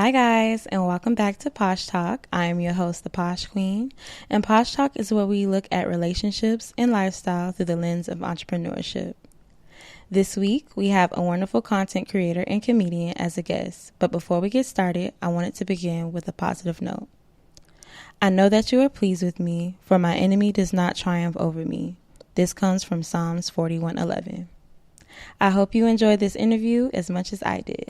Hi, guys, and welcome back to Posh Talk. I am your host, the Posh Queen, and Posh Talk is where we look at relationships and lifestyle through the lens of entrepreneurship. This week, we have a wonderful content creator and comedian as a guest, but before we get started, I wanted to begin with a positive note. I know that you are pleased with me, for my enemy does not triumph over me. This comes from Psalms 41:11. I hope you enjoyed this interview as much as I did.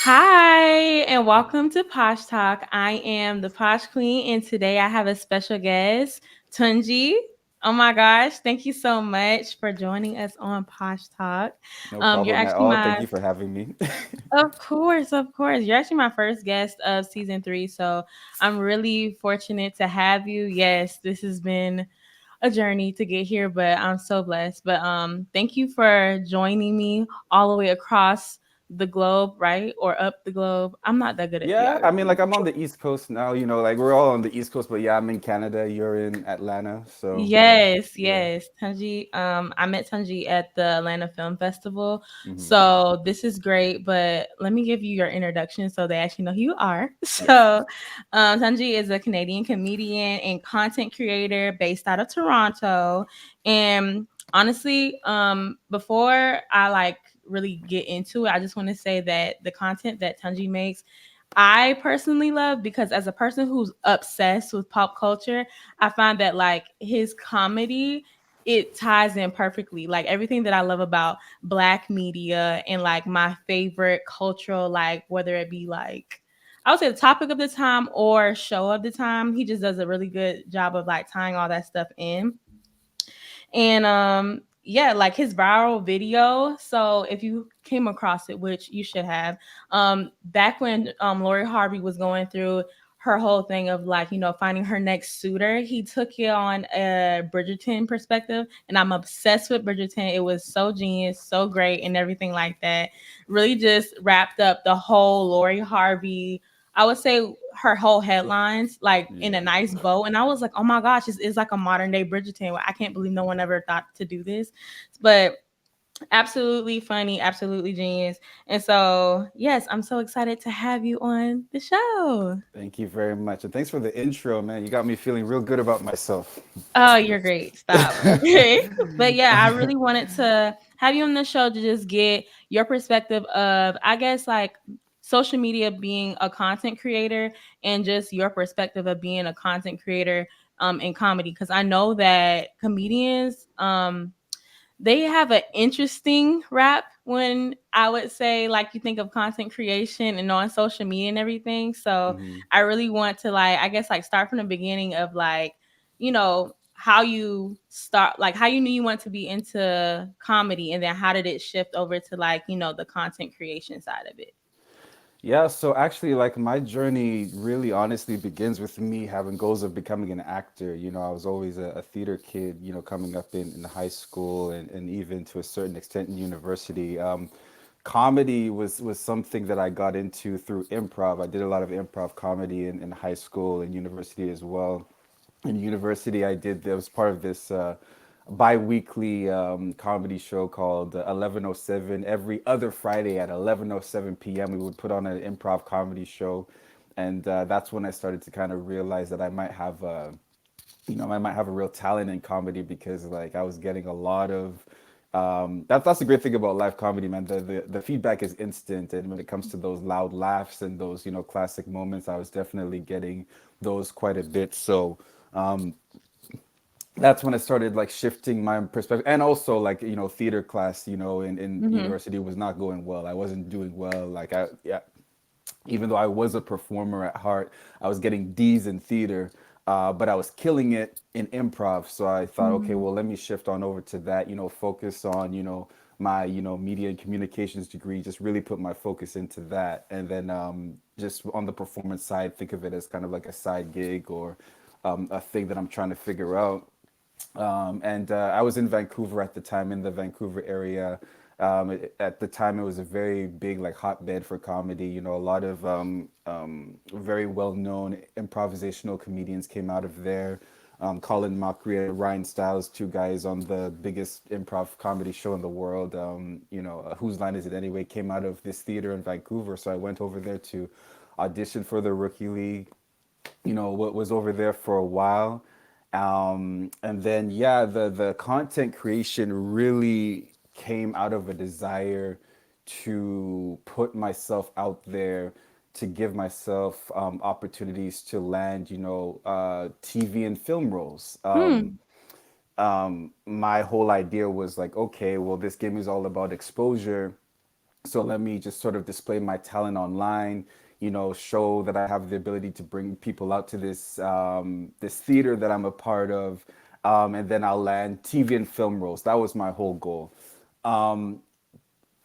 Hi, and welcome to Posh Talk. I am the Posh Queen, and today I have a special guest, Tunji. Oh my gosh, thank you so much for joining us on Posh Talk. No You're problem at actually all. Thank my, you for having me. of course, you're actually my first guest of season 3, so I'm really fortunate to have you. Yes, this has been a journey to get here, but I'm so blessed. But thank you for joining me all the way across the globe, right? Or up the globe. I'm not that good at Yeah, I mean, geography. like I'm on the East Coast now, like we're all on the East Coast, but yeah, I'm in Canada, you're in Atlanta, so Yes, yeah. yes. Tunji, I met Tunji at the Atlanta Film Festival. Hmm. So this is great, but let me give you your introduction so they actually know who you are. Yes. So Tunji is a Canadian comedian and content creator based out of Toronto. And honestly, before I really get into it, I just want to say that the content that Tunji makes I personally love because as a person who's obsessed with pop culture, I find that his comedy it ties in perfectly. Like everything that I love about black media and like my favorite cultural whether it be I would say the topic of the time or show of the time, he just does a really good job of like tying all that stuff in. And yeah, like his viral video. So if you came across it, which you should have, back when Lori Harvey was going through her whole thing of finding her next suitor, he took it on a Bridgerton perspective, and I'm obsessed with Bridgerton. It was so genius, so great, and everything like that. Really just wrapped up the whole Lori Harvey, I would say, her whole headlines like in a Yeah. nice bow. And I was like, oh my gosh, it's like a modern day Bridgerton. I can't believe no one ever thought to do this. But absolutely funny, absolutely genius. And so, yes, I'm so excited to have you on the show. Thank you very much. And thanks for the intro, man. You got me feeling real good about myself. Oh, you're great. Stop. Okay. But yeah, I really wanted to have you on the show to just get your perspective of, I guess, like social media being a content creator and just your perspective of being a content creator in comedy. Because I know that comedians, they have an interesting rap when I would say like you think of content creation and on social media and everything. So Hmm. I really want to I guess start from the beginning of how you start, like how you knew you want to be into comedy, and then how did it shift over to the content creation side of it. Yeah, so actually, like my journey really honestly begins with me having goals of becoming an actor. I was always a theater kid, coming up in high school and even to a certain extent in university. Comedy was something that I got into through improv. I did a lot of improv comedy in high school and university as well. In university, I was part of this bi-weekly comedy show called 1107. Every other Friday at 11:07 p.m. we would put on an improv comedy show, and that's when I started to kind of realize that I might have a real talent in comedy because like I was getting a lot of that's the great thing about live comedy, man. The feedback is instant, and when it comes to those loud laughs and those classic moments, I was definitely getting those quite a bit. So that's when I started like shifting my perspective, and also like theater class in Mm-hmm. university was not going well. I wasn't doing well. Like I yeah, even though I was a performer at heart, I was getting D's in theater, but I was killing it in improv. So I thought, okay, Mm-hmm. well, let me shift on over to that, focus on, my, media and communications degree, just really put my focus into that. And then just on the performance side, think of it as kind of like a side gig or a thing that I'm trying to figure out. And I was in Vancouver at the time, in the Vancouver area. At the time, it was a very big, like, hotbed for comedy. A lot of very well-known improvisational comedians came out of there. Colin Mockery and Ryan Stiles, two guys on the biggest improv comedy show in the world. Whose line is it anyway? Came out of this theater in Vancouver, so I went over there to auditioned for the rookie league, what was over there for a while. And then yeah, the content creation really came out of a desire to put myself out there, to give myself opportunities to land, TV and film roles. Hmm. My whole idea was like, okay, well, this game is all about exposure, so let me just sort of display my talent online, show that I have the ability to bring people out to this theater that I'm a part of, and then I'll land TV and film roles. That was my whole goal.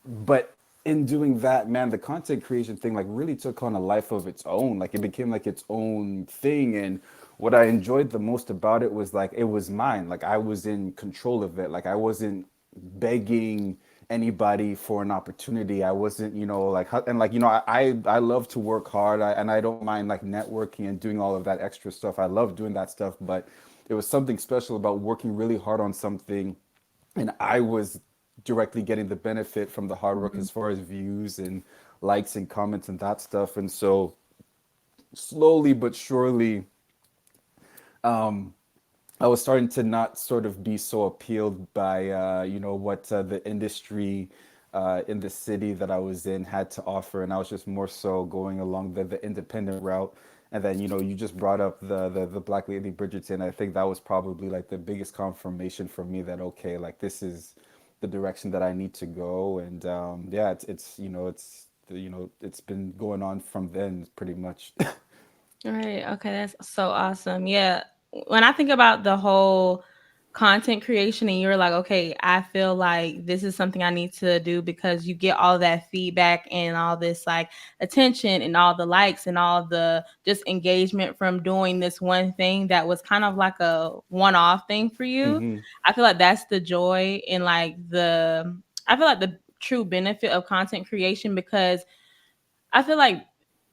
But in doing that, man, the content creation thing like really took on a life of its own. Like it became like its own thing. And what I enjoyed the most about it was like it was mine. Like I was in control of it. Like I wasn't begging anybody for an opportunity. I wasn't, like, and like, I love to work hard, and I don't mind like networking and doing all of that extra stuff. I love doing that stuff, but it was something special about working really hard on something, and I was directly getting the benefit from the hard work Mhm. as far as views and likes and comments and that stuff. And so slowly but surely, I was starting to not sort of be so appealed by what the industry in the city that I was in had to offer, and I was just more so going along the independent route. And then you just brought up the Black Lady Bridgerton. I think that was probably like the biggest confirmation for me that okay, like this is the direction that I need to go. And yeah, it's been going on from then pretty much. Right. Okay, that's so awesome. Yeah. When I think about the whole content creation and you're like, okay, I feel like this is something I need to do because you get all that feedback and all this like attention and all the likes and all the just engagement from doing this one thing that was kind of like a one-off thing for you. Hmm. I feel like that's the joy and like I feel like the true benefit of content creation because I feel like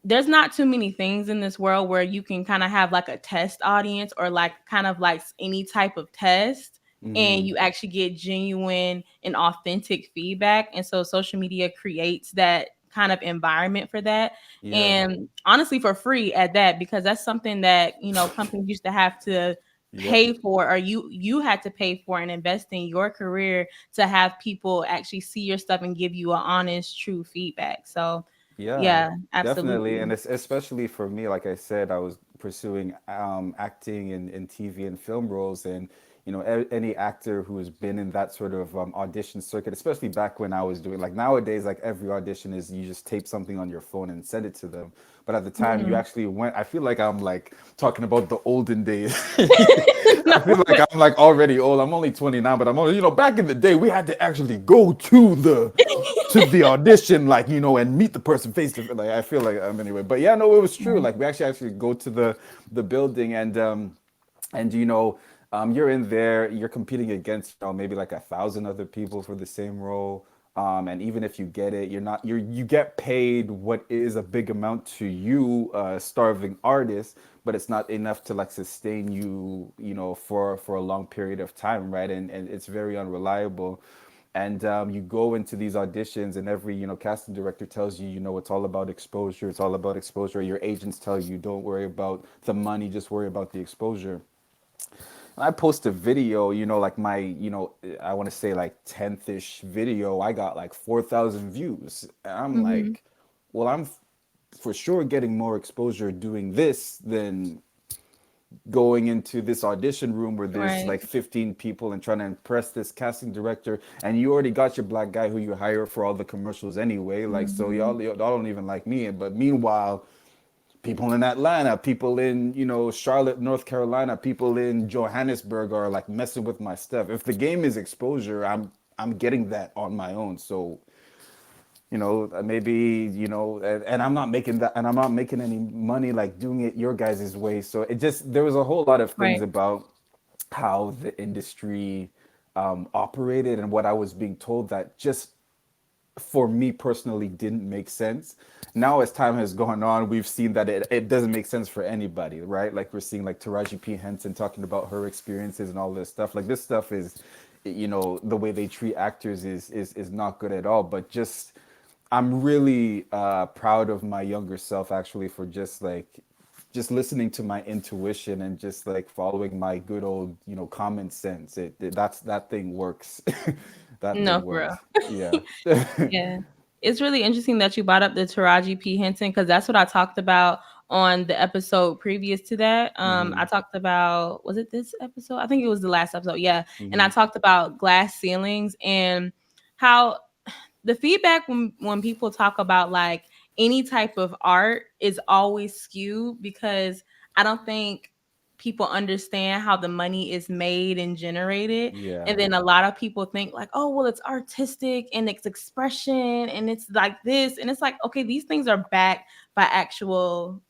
there's not too many things in this world where you can kind of have like a test audience or like kind of like any type of test and Hmm. you actually get genuine and authentic feedback. And so social media creates that kind of environment for that. Yeah. And honestly, for free at that, because that's something that, companies used to have to Yep. pay for or you had to pay for and invest in your career to have people actually see your stuff and give you an honest true feedback. So Yeah, yeah, definitely. absolutely. And it's especially for me, like I said, I was pursuing acting in TV and film roles. And, any actor who has been in that sort of audition circuit, especially back when I was doing, like nowadays, like every audition is you just tape something on your phone and send it to them. But at the time, you Mhm. actually went, I feel like I'm like talking about the olden days. No, I feel like but I'm like already old. I'm only 29, but I'm only, back in the day, we had to actually go to the audition, like, and meet the person face to face. Like, I feel like anyway, but yeah, no, it was true. right. Like, we actually go to the building, and you're in there, you're competing against maybe like 1,000 other people for the same role. And even if you get it, you get paid what is a big amount to you, starving artist, but it's not enough to like sustain you, for a long period of time, right? And it's very unreliable. And you go into these auditions, and every casting director tells you, it's all about exposure. It's all about exposure. Your agents tell you, don't worry about the money, just worry about the exposure. I post a video, like my, I want to say like 10th-ish video, I got like 4,000 views. And I'm Mhm. like, well, for sure getting more exposure doing this than going into this audition room where there's Right. like 15 people and trying to impress this casting director, and you already got your black guy who you hire for all the commercials anyway, like, so Mhm. y'all don't even like me. But meanwhile, people in Atlanta, people in, Charlotte, North Carolina, people in Johannesburg are like messing with my stuff. If the game is exposure, I'm getting that on my own. So, maybe, and I'm not making that, and I'm not making any money like doing it your guys' way. So it just, there was a whole lot of things Right. about how the industry operated and what I was being told that just for me personally didn't make sense. Now, as time has gone on, we've seen that it doesn't make sense for anybody, right? Like we're seeing like Taraji P. Henson talking about her experiences and all this stuff. Like this stuff is, the way they treat actors is not good at all. But just I'm really proud of my younger self actually for just listening to my intuition and just like following my good old common sense. That thing works. That No, thing for real. works. Yeah. Yeah. It's really interesting that you brought up the Taraji P. Henson because that's what I talked about on the episode previous to that. I Hmm. talked about, was it this episode? I think it was the last episode. Yeah. And I Hmm. talked about glass ceilings and how the feedback when people talk about like any type of art is always skewed because I don't think people understand how the money is made and generated. And Yeah. then a lot of people think like, oh, well, it's artistic and it's expression and it's like this. And it's like, okay, these things are backed by actual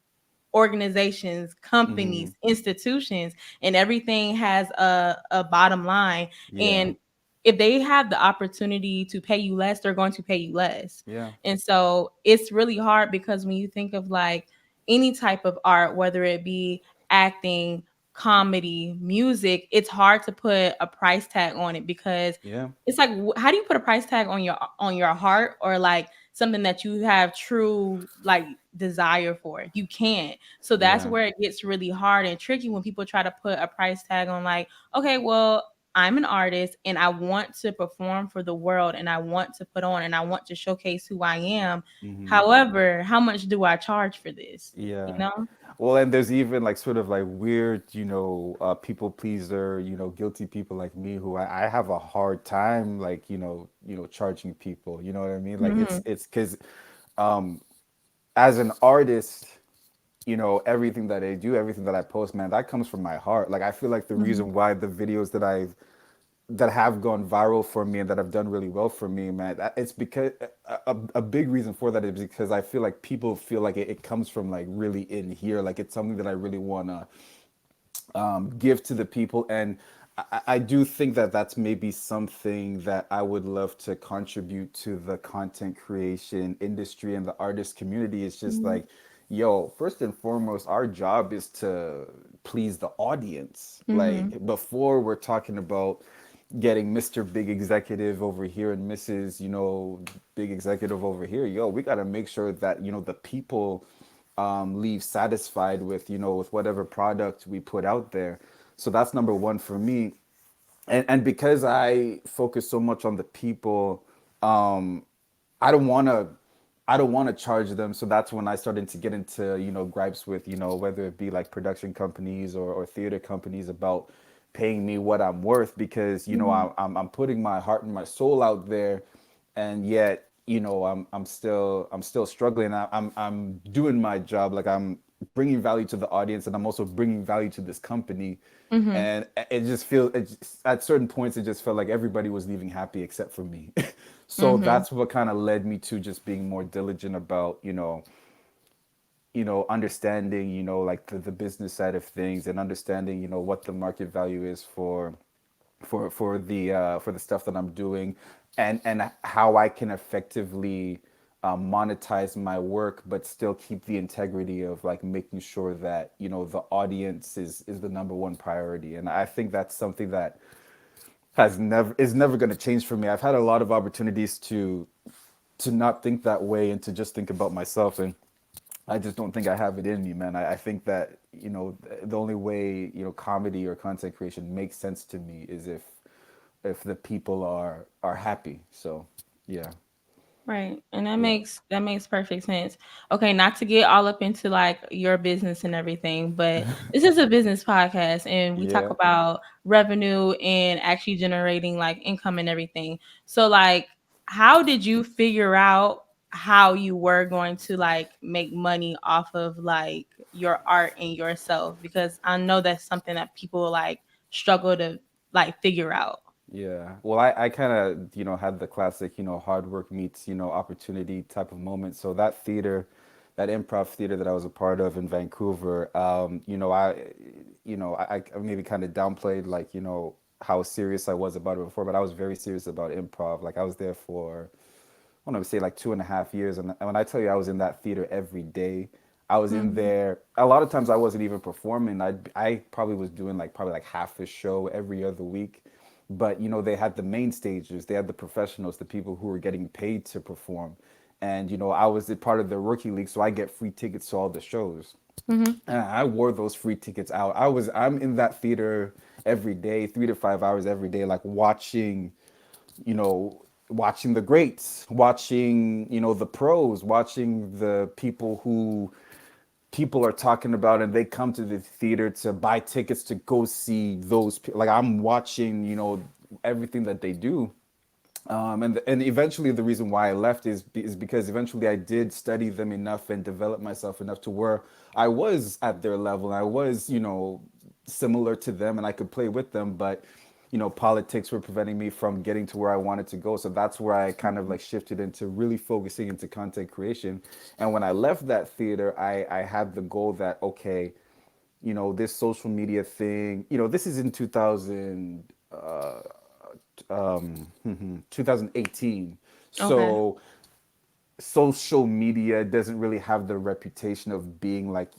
organizations, Hmm. companies, institutions, and everything has a bottom line. Yeah. And if they have the opportunity to pay you less, they're going to pay you less. Yeah. And so it's really hard because when you think of like any type of art, whether it be acting, comedy, music, it's hard to put a price tag on it because Yeah. it's like how do you put a price tag on your heart or like something that you have true like desire for? You can't. So that's Yeah. where it gets really hard and tricky when people try to put a price tag on like, okay, well, I'm an artist and I want to perform for the world and I want to put on and I want to showcase who I am. Hmm. However, how much do I charge for this? You Yeah. know? Well, and there's even like sort of like weird, people pleaser, guilty people like me who I have a hard time like, charging people. You know what I mean? Like Hmm. it's because as an artist, everything that I do, everything that I post, man, that comes from my heart. Like I feel like the Hmm. reason why the videos that have gone viral for me and that have done really well for me, man, it's because a big reason for that is because I feel like people feel like it comes from like really in here, like it's something that I really want to give to the people. And I do think that that's maybe something that I would love to contribute to the content creation industry and the artist community. It's just Hmm. like, yo, first and foremost, our job is to please the audience. Hmm. Like before we're talking about getting Mr. Big Executive over here and Mrs. Big Executive over here, yo, we got to make sure that, the people leave satisfied with, with whatever product we put out there. So that's number one for me. And because I focus so much on the people, I don't want to I don't want to charge them. So that's when I started to get into, gripes with, whether it be like production companies or theater companies about paying me what I'm worth because, Hmm. I'm putting my heart and my soul out there, and yet, I'm still struggling. I'm doing my job. Like I'm bringing value to the audience, and I'm also bringing value to this company. Hmm. And at certain points, it just felt like everybody was leaving happy except for me. So Hmm. that's what kind of led me to just being more diligent about, understanding, like the business side of things, and understanding, what the market value is for the stuff that I'm doing, and how I can effectively monetize my work, but still keep the integrity of like making sure that, the audience is the number one priority. And I think that's something that has never is never going to change for me. I've had a lot of opportunities to not think that way and to just think about myself, and I just don't think I have it in me, man. I think that, the only way, comedy or content creation makes sense to me is if the people are happy. So yeah. Right. And that Yeah. makes perfect sense. Okay, not to get all up into like your business and everything, but this is a business podcast and we talk Yeah. about revenue and actually generating like income and everything. So like how did you figure out how you were going to like make money off of like your art and yourself? Because I know that's something that people like struggle to like figure out. Yeah. Well, I kind of, had the classic, hard work meets, opportunity type of moment. So that improv theater that I was a part of in Vancouver, I maybe kind of downplayed like, how serious I was about it before, but I was very serious about improv. Like I was there for, I want to say like 2.5 years. And when I tell you I was in that theater every day, I was in Mhm. there. A lot of times I wasn't even performing. I probably was doing like probably like half a show every other week. But they had the main stagers, they had the professionals, the people who were getting paid to perform. and I was a part of the rookie league, so I get free tickets to all the shows. Mhm. And I wore those free tickets out. I'm in that theater every day, 3 to 5 hours every day, like you know, watching the greats, watching, the pros, watching the people who people are talking about, and they come to the theater to buy tickets to go see like I'm watching, everything that they do. And eventually the reason why I left is because eventually I did study them enough and develop myself enough to where I was at their level, and I was, similar to them, and I could play with them, but politics were preventing me from getting to where I wanted to go. So that's where I kind of like shifted into really focusing into content creation. And when I left that theater, I had the goal that, okay, this social media thing, this is in 2018. Okay. So social media doesn't really have the reputation of being like,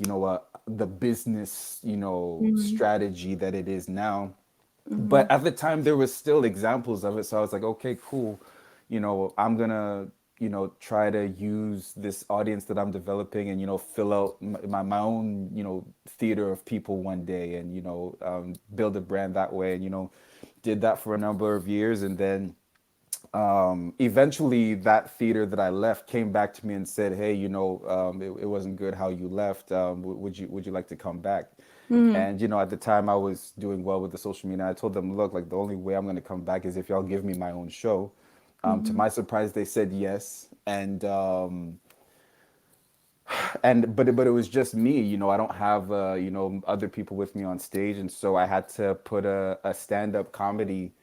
the business, Mhm. strategy that it is now. But Mhm. at the time there was still examples of it, so I was like, okay, cool, I'm gonna try to use this audience that I'm developing, and fill out my own theater of people one day, and build a brand that way, and did that for a number of years. And then eventually that theater that I left came back to me and said, hey, it wasn't good how you left. Would you like to come back? Mhm. And at the time I was doing well with the social media. I told them, look, like the only way I'm going to come back is if y'all give me my own show. To Mhm. my surprise, they said yes. And but it was just me. I don't have other people with me on stage, and so I had to put a stand-up comedy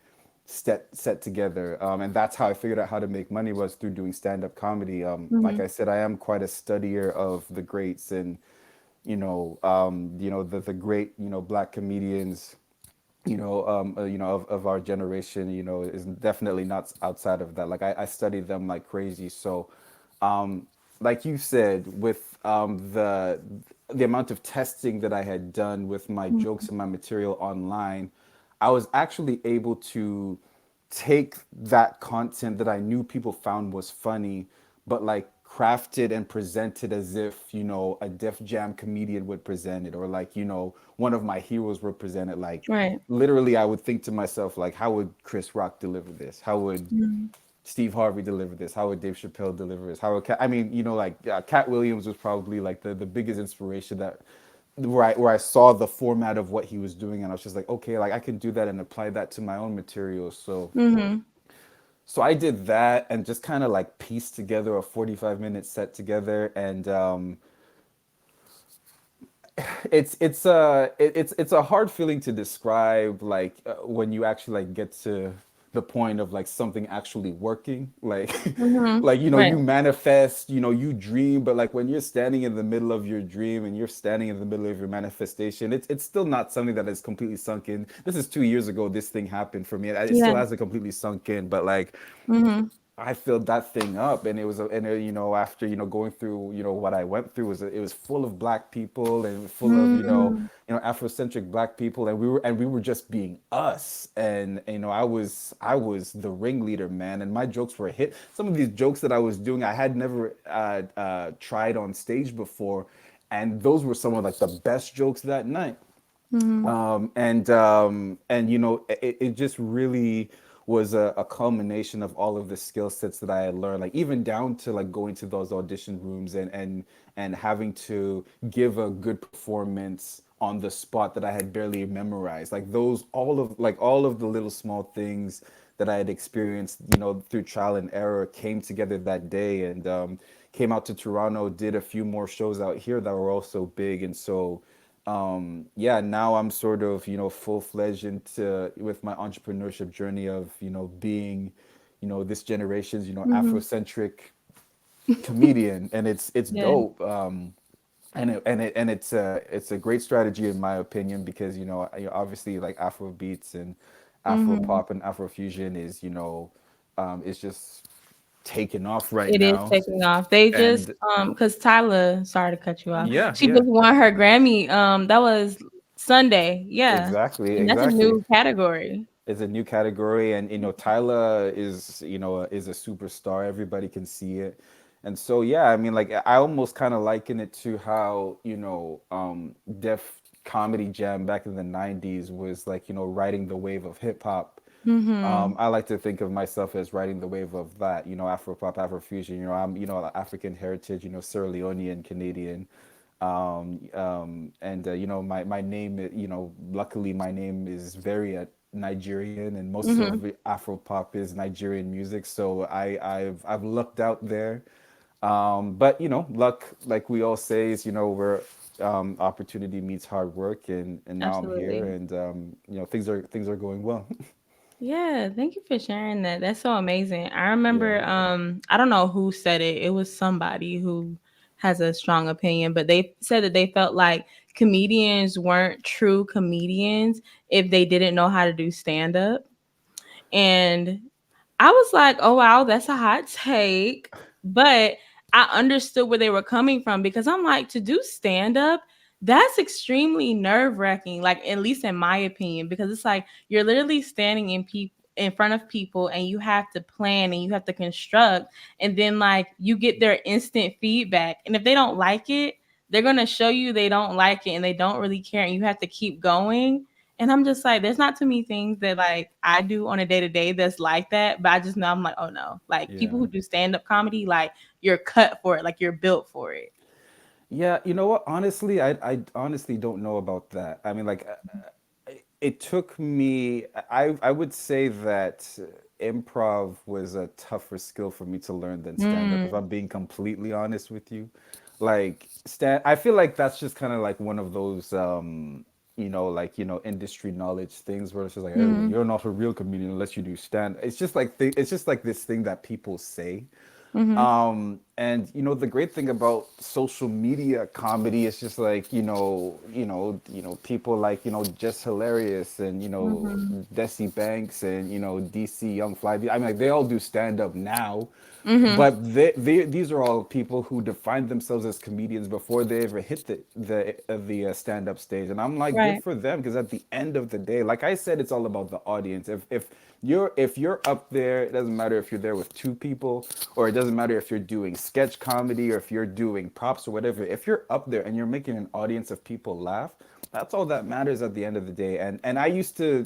set together. And that's how I figured out how to make money, was through doing stand-up comedy. Like Mhm. I said, I am quite a studier of the greats, and the great black comedians, of our generation, is definitely not outside of that. Like I study them like crazy. So um, like you said, with the amount of testing that I had done with my jokes and my material online, I was actually able to take that content that I knew people found was funny, but like crafted and presented as if, a Def Jam comedian would present it, or like, one of my heroes would present it. Like Right. literally I would think to myself, like, how would Chris Rock deliver this? How would Mhm. Steve Harvey deliver this? How would Dave Chappelle deliver this? How would I mean, like Cat Williams was probably like the biggest inspiration that where I saw the format of what he was doing, and I was just like, okay, like I can do that and apply that to my own material. Mhm. So I did that and just kind of like pieced together a 45-minute set together. And it's a hard feeling to describe, like when you actually like get to the point of like something actually working, like Mhm. like Right. you manifest, you dream, but like when you're standing in the middle of your dream and you're standing in the middle of your manifestation, it's still not something that is completely sunk in. This is 2 years ago this thing happened for me. It Yeah. still hasn't completely sunk in, but like Mhm. I filled that thing up, and it was, after going through what I went through, it was full of black people, and full of Mhm. Afrocentric black people, and we were just being us, and I was the ringleader, man, and my jokes were a hit. Some of these jokes that I was doing, I had never tried on stage before, and those were some of like the best jokes that night. Mhm. And it just really was a culmination of all of the skill sets that I had learned, like even down to like going to those audition rooms, and having to give a good performance on the spot that I had barely memorized. Like those, all of the little small things that I had experienced, through trial and error, came together that day. And came out to Toronto, did a few more shows out here that were also big. And so yeah, now I'm sort of, full-fledged into with my entrepreneurship journey of, being, this generation's, Mhm. Afrocentric comedian, and it's Yeah. dope. And it's a great strategy in my opinion, because obviously like Afro beats and Afro Mhm. pop and Afro fusion is, is just taking off right It is now. taking off. They just And cause Tyla, sorry to cut you off. yeah, She yeah, just won her Grammy. That was Sunday. Yeah. exactly, And that's a exactly. new category. Is a new category, and Tyla is a superstar. Everybody can see it. And so yeah, I mean, like I almost kind of liken it to how Def Comedy Jam back in the '90s was like riding the wave of hip hop. Mm-hmm. I like to think of myself as riding the wave of that, Afro pop, Afro fusion. I'm African heritage, Sierra Leonean, Canadian, and my name, luckily my name is very Nigerian, and most Mm-hmm. of Afro pop is Nigerian music. So I've lucked out there. But luck, like we all say, is where opportunity meets hard work, and now I'm here, Absolutely. and things are going well. Yeah, thank you for sharing that. That's so amazing. I Yeah. remember I don't know who said it. It was somebody who has a strong opinion, but they said that they felt like comedians weren't true comedians if they didn't know how to do stand up. And I was like, oh, wow, that's a hot take. But I understood where they were coming from because I'm like, to do stand up, that's extremely nerve wracking, like, at least in my opinion, because it's like you're literally standing in front of people and you have to plan and you have to construct and then like you get their instant feedback and if they don't like it they're going to show you they don't like it and they don't really care and you have to keep going and I'm just like, there's not too many things that like I do on a day to day that's like that. But I just know I'm like, oh no, like people Yeah. who do stand up comedy, like you're cut for it, like you're built for it. Yeah, you know what? Honestly, I honestly don't know about that. I mean, like, it took me. I would say that improv was a tougher skill for me to learn than stand up. If Mm, I'm being completely honest with you, like I feel like that's just kind of like one of those, industry knowledge things where it's just like, oh, mm, you're not a real comedian unless you do stand. It's just like this thing that people say. mm-hmm, And the great thing about social media comedy is just like, people like, Just Hilarious and, mm-hmm, Desi Banks and, DC Young Fly. I mean, like, they all do stand up now, mm-hmm. but these are all people who define themselves as comedians before they ever hit the stand up stage. And I'm like, good Right. for them, because at the end of the day, like I said, it's all about the audience. If you're up there, it doesn't matter if you're there with two people, or it doesn't matter if you're doing sketch comedy or if you're doing props or whatever. If you're up there and you're making an audience of people laugh, that's all that matters at the end of the day. And I used to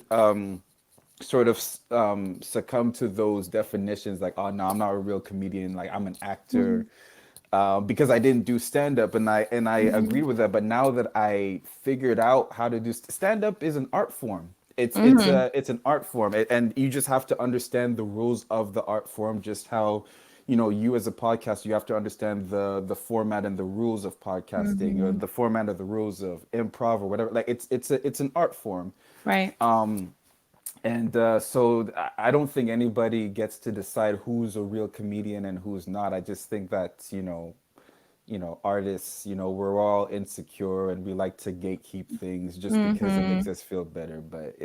sort of succumb to those definitions, like, oh no, I'm not a real comedian, like I'm an Mm-hmm, actor, because I didn't do stand up, and I agree mm-hmm, with that. But now that I figured out how to do stand up, is an art form. mm-hmm, It's an art form, and you just have to understand the rules of the art form. Just how, you as a podcast, you have to understand the format and the rules of podcasting, or mm-hmm. the format of the rules of improv or whatever. Like, it's an art form. Right. And so I don't think anybody gets to decide who's a real comedian and who's not. I just think that, artists, we're all insecure and we like to gatekeep things just because it Mm-hmm. makes us feel better. But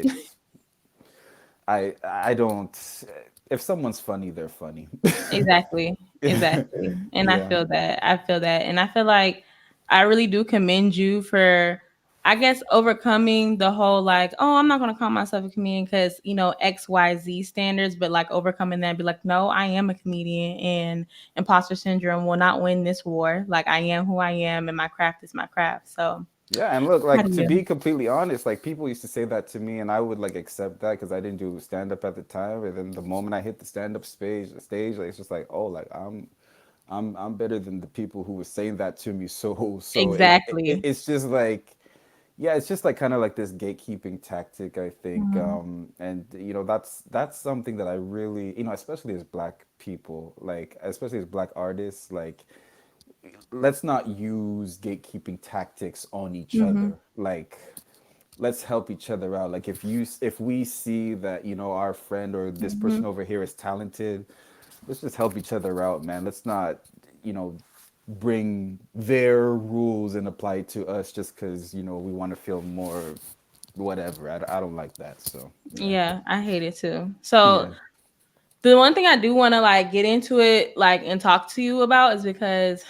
I don't. If someone's funny, they're funny. Exactly. Exactly. And I Yeah. feel that. I feel that. And I feel like I really do commend you for I guess overcoming the whole like, oh, I'm not gonna call myself a comedian because XYZ standards, but like overcoming that and be like, no, I am a comedian and imposter syndrome will not win this war. Like I am who I am and my craft is my craft. So Yeah, and look, how like, do to you? be completely honest, like, people used to say that to me, and I would like accept that because I didn't do stand up at the time. And then the moment I hit the stand up stage, like, it's just like, oh, like, I'm better than the people who were saying that to me. So Exactly. it's just like, yeah, it's just like kind of like this gatekeeping tactic, I think. Mhm. And that's something that I really, especially as black people, like, especially as black artists, like, let's not use gatekeeping tactics on each Mhm. other. Like, let's help each other out. Like, if we see that, our friend or this person Mhm. over here is talented, let's just help each other out, man. Let's not, you know, bring their rules and apply it to us just because, we want to feel more whatever. I don't like that. So yeah. Yeah, I hate it too. So Yeah. the one thing I do want to like get into it like and talk to you about is because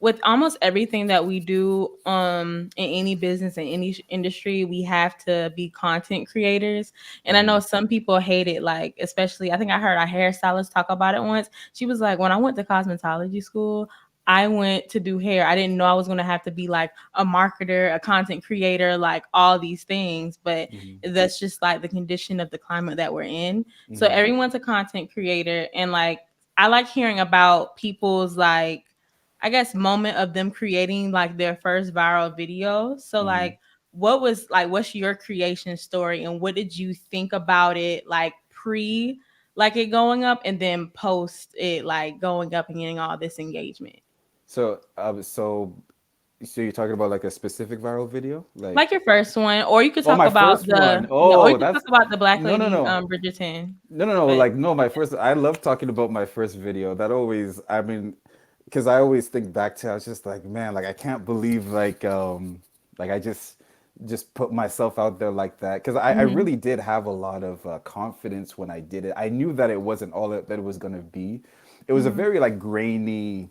with almost everything that we do in any business, in any industry, we have to be content creators. And I know Hmm. some people hate it, like, especially, I think I heard a hairstylist talk about it once. She was like, when I went to cosmetology school, I went to do hair. I didn't know I was going to have to be like a marketer, a content creator, like all these things, but Hmm. that's just like the condition of the climate that we're in. So Hmm. everyone's a content creator, and like I like hearing about people's, like, I guess, moment of them creating like their first viral video. So Hmm. like, what was like, what's your creation story, and what did you think about it, like pre, like it going up, and then post it like going up and getting all this engagement? So, so you're talking about like a specific viral video, like? Like your first one, or you could Oh, talk my about first the, one. yeah, or you Oh, could talk that's about the black no, no, lady, no. Bridgerton. No, no, no. But Like, no, my first, I love talking about my first video. That always, I mean, because I always think back to, I was just like, man, like, I can't believe, like I just put myself out there like that. Because I mm-hmm, really did have a lot of confidence when I did it. I knew that it wasn't all that it was going to be. It was a mm-hmm, very, like, grainy,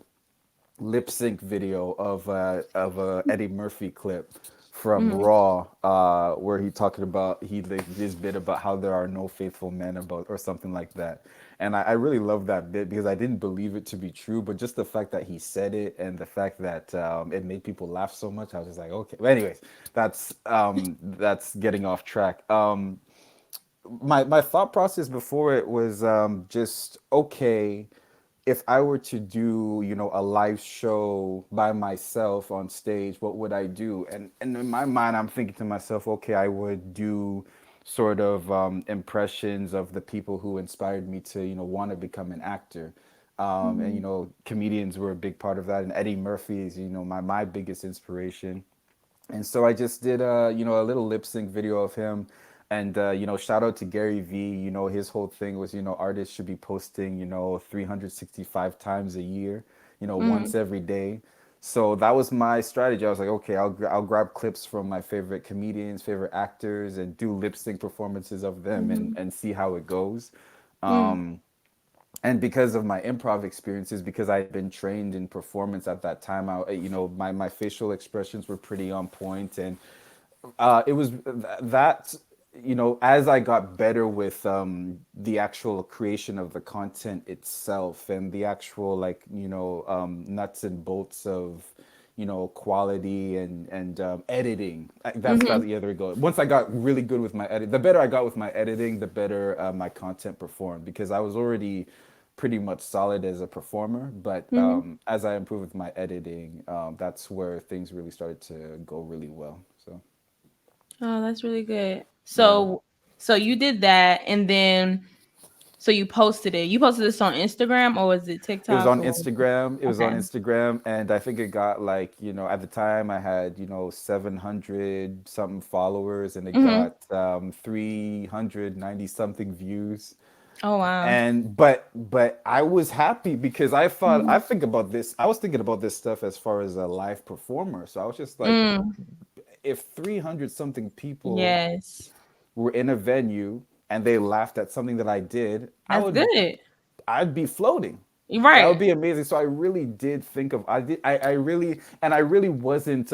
lip sync video of a Eddie Murphy clip from mm-hmm, Raw, where he talking about he like, this bit about how there are no faithful men about or something like that. And I really love that bit because I didn't believe it to be true, but just the fact that he said it and the fact that it made people laugh so much, I was just like, okay. But anyways, that's getting off track. My thought process before it was just okay, if I were to do, you know, a live show by myself on stage, what would I do? And in my mind, I'm thinking to myself, okay, I would do sort of impressions of the people who inspired me to, you know, want to become an actor. And you know, comedians were a big part of that, and Eddie Murphy is, you know, my biggest inspiration. And so I just did you know, a little lip sync video of him. And you know, shout out to Gary Vee. You know, his whole thing was, you know, artists should be posting, you know, 365 times a year, you know, mm-hmm, once every day. So that was my strategy. I was like, okay, I'll grab clips from my favorite comedians, favorite actors, and do lip sync performances of them, mm-hmm, and see how it goes. mm-hmm, And because of my improv experiences, because I'd been trained in performance at that time, you know, my facial expressions were pretty on point. And it was that, you know, as I got better with the actual creation of the content itself and the actual, like, you know, nuts and bolts of, you know, quality and editing. That's mm-hmm, the other goal. Once I got really good with my edit, the better I got with my editing, the better my content performed, because I was already pretty much solid as a performer. But mm-hmm. as I improved with my editing, that's where things really started to go really well. So Oh, that's really good. yeah. So you did that, and then so you posted it. You posted this on Instagram, or was it It was TikTok, on or Instagram. It was on okay. Instagram, and I think it got like, you know, at the time I had, you know, 700 something followers, and it Mm-hmm. got 390 something views. Oh wow. And but I was happy because Mm-hmm. I think about this. I was thinking about this stuff as far as a live performer. So I was just like, Mm, if 300 something people yes, were in a venue and they laughed at something that I did, that's good. I'd be floating. You're That right. would be amazing. So I really did think of I really, and I really wasn't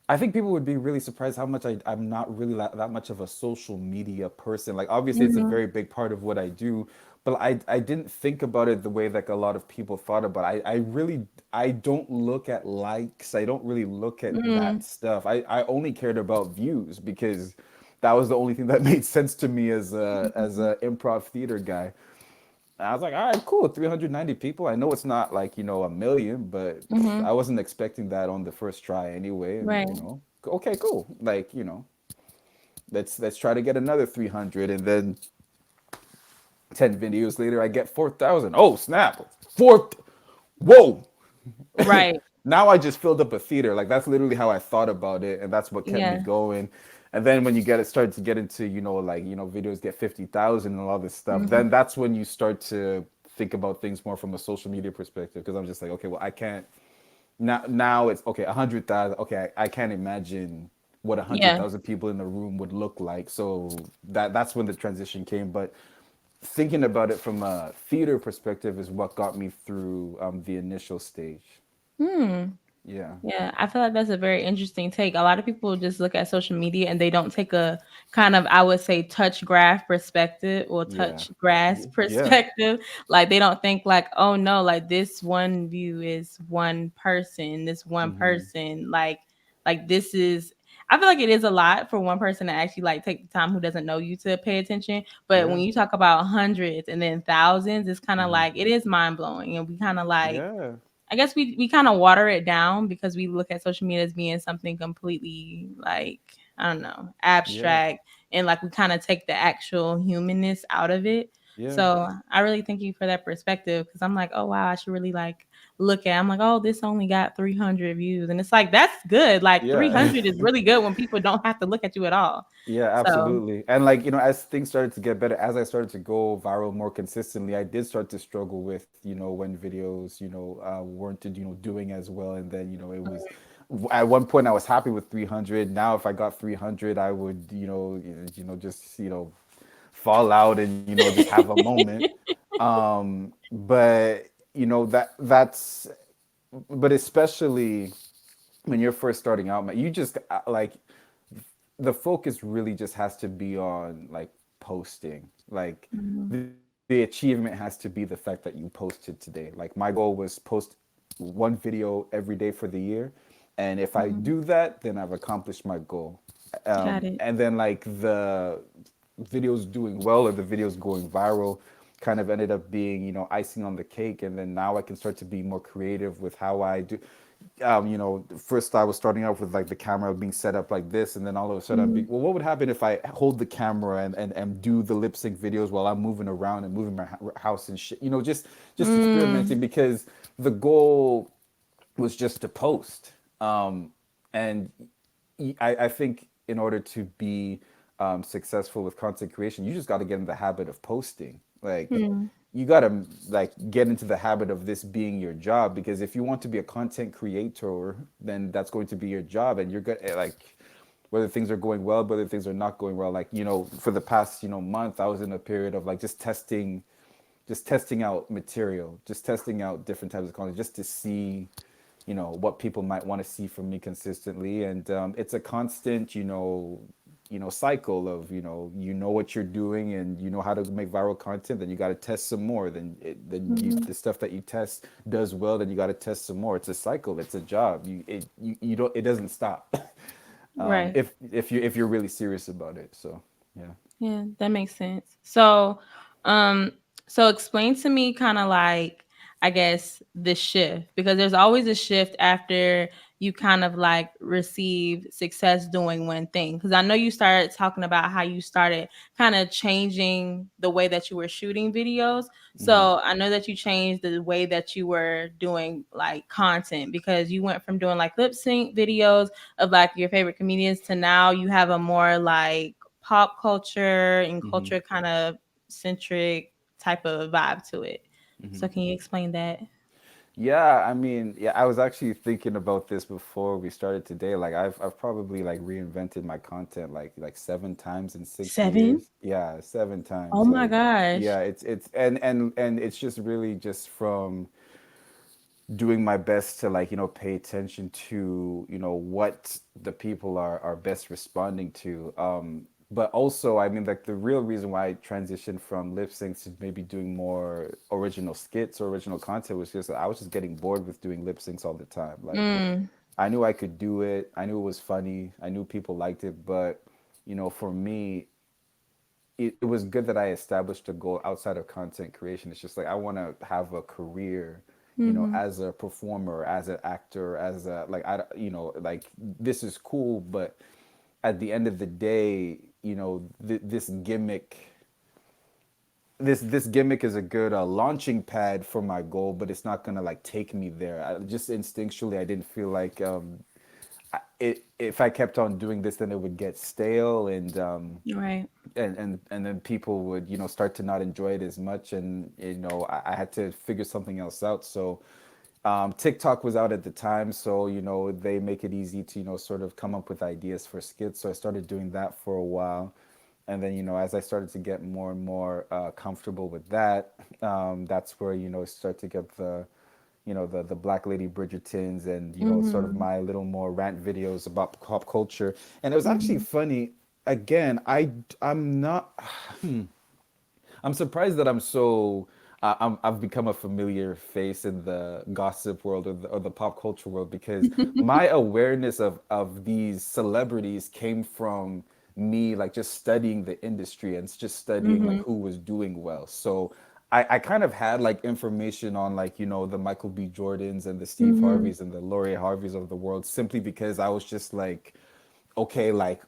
I think people would be really surprised how much I'm not really that much of a social media person. Like, obviously, it's a Mm-hmm. very big part of what I do, but I didn't think about it the way like a lot of people thought about it. I really, I don't look at likes. I don't really look at Mm-hmm. that stuff. I only cared about views because that was the only thing that made sense to me as a improv theater guy. And I was like, all right, cool, 390 people. I know it's not like, you know, a million, but Mm-hmm. I wasn't expecting that on the first try anyway. And, Right. you know, okay, cool. Like, you know, let's try to get another 300. And then 10 videos later, I get 4,000. Oh, snap. Fourth. Whoa. Right. Now I just filled up a theater. Like, that's literally how I thought about it, and that's what kept me Yeah. going. And then when you get it started to get into, you know, like, you know, videos get 50,000 and all this stuff, Mm-hmm. then that's when you start to think about things more from a social media perspective. Because I'm just like, okay, well, I can't now it's okay, 100,000. Okay, I can't imagine what a hundred Yeah. thousand people in the room would look like. So that's when the transition came. But thinking about it from a theater perspective is what got me through the initial stage. Hmm. Yeah, Yeah, I feel like that's a very interesting take. A lot of people just look at social media and they don't take a kind of, I would say, touch graph perspective or yeah, touch grass yeah. perspective. Like they don't think like, oh no, like this one view is one person, this one Hmm. person, like this is. I feel like it is a lot for one person to actually like take the time who doesn't know you to pay attention. But Yeah. when you talk about hundreds and then thousands, it's kind of Hmm. like it is mind blowing, and we kind of like Yeah. I guess we kind of water it down because we look at social media as being something completely like I don't know Yeah. abstract, and like we kind of take the actual humanness out of it. Yeah. So I really thank you for that perspective because I'm like, oh wow, I should really like look at. I'm like, oh, this only got 300 views, and it's like that's good. Like Yeah. 300 is really good when people don't have to look at you at all. Yeah, So absolutely. And like, as things started to get better, as I started to go viral more consistently, I did start to struggle with, when videos, weren't, doing as well. And then, it was at one point I was happy with 300. Now, if I got 300, I would, just, fall out and, just have a moment. But, but especially when you're first starting out, man, you just like the focus really just has to be on like posting. Like mhm, the achievement has to be the fact that you posted today. Like my goal was post one video every day for the year, and if I mhm. do that, then I've accomplished my goal. Got it. And then like the videos doing well or the videos going viral kind of ended up being icing on the cake, and then now I can start to be more creative with how I do. First I was starting out with like the camera being set up like this, and then all of a sudden Mhm. well, what would happen if I hold the camera and do the lip sync videos while I'm moving around and moving my house and shit, just Mm. experimenting, because the goal was just to post. And I think in order to be successful with content creation, you just got to get in the habit of posting. Like, Mm. you got to like get into the habit of this being your job, because if you want to be a content creator, then that's going to be your job, and you're good like whether things are going well, whether things are not going well. Like, for the past month, I was in a period of like just testing out material, just testing out different types of content, just to see, what people might want to see from me consistently. And it's a constant, cycle of, what you're doing, and you know how to make viral content. Then you got to test some more. Mhm. The stuff that you test does well. Then you got to test some more. It's a cycle. It's a job. You don't. It doesn't stop. Right. If you're really serious about it. So yeah. Yeah, that makes sense. Um, so explain to me kind of like, I guess, the shift because there's always a shift after you kind of like receive success doing one thing. Because I know you started talking about how you started kind of changing the way that you were shooting videos. Hmm. So I know that you changed the way that you were doing like content because you went from doing like lip sync videos of like your favorite comedians to now you have a more like pop culture and Hmm. culture kind of centric type of vibe to it. Hmm. So can you explain that? Yeah, I mean, yeah, I was actually thinking about this before we started today. Like, I've probably like reinvented my content like 7 times in 6 7? years. Yeah, seven Oh times. my Like, gosh. yeah, it's and it's just really just from doing my best to like pay attention to what the people are best responding to. But also, I mean, like the real reason why I transitioned from lip syncs to maybe doing more original skits or original content was just that I was just getting bored with doing lip syncs all the time. Like, Mm, I knew I could do it, I knew it was funny, I knew people liked it, but for me, it was good that I established a goal outside of content creation. It's just like I want to have a career, mm-hmm, as a performer, as an actor, as a like like this is cool, but at the end of the day, this gimmick is a good launching pad for my goal, but it's not gonna like take me there. Just instinctually, I didn't feel like if I kept on doing this, then it would get stale, right. and then people would start to not enjoy it as much, and I had to figure something else out. So TikTok was out at the time, so they make it easy to sort of come up with ideas for skits. So I started doing that for a while, and then as I started to get more and more comfortable with that, that's where start to get the Black Lady Bridgertons, and sort of Mhm. my little more rant videos about pop culture. And it was actually Mhm. funny. Again, I'm not. I'm surprised that I've become a familiar face in the gossip world, or the pop culture world, because my awareness of these celebrities came from me, like, just studying the industry and just studying like Mhm. who was doing well. So I kind of had like information on, like, the Michael B. Jordans and the Steve Mhm. Harveys and the Lori Harveys of the world, simply because I was just like, okay, like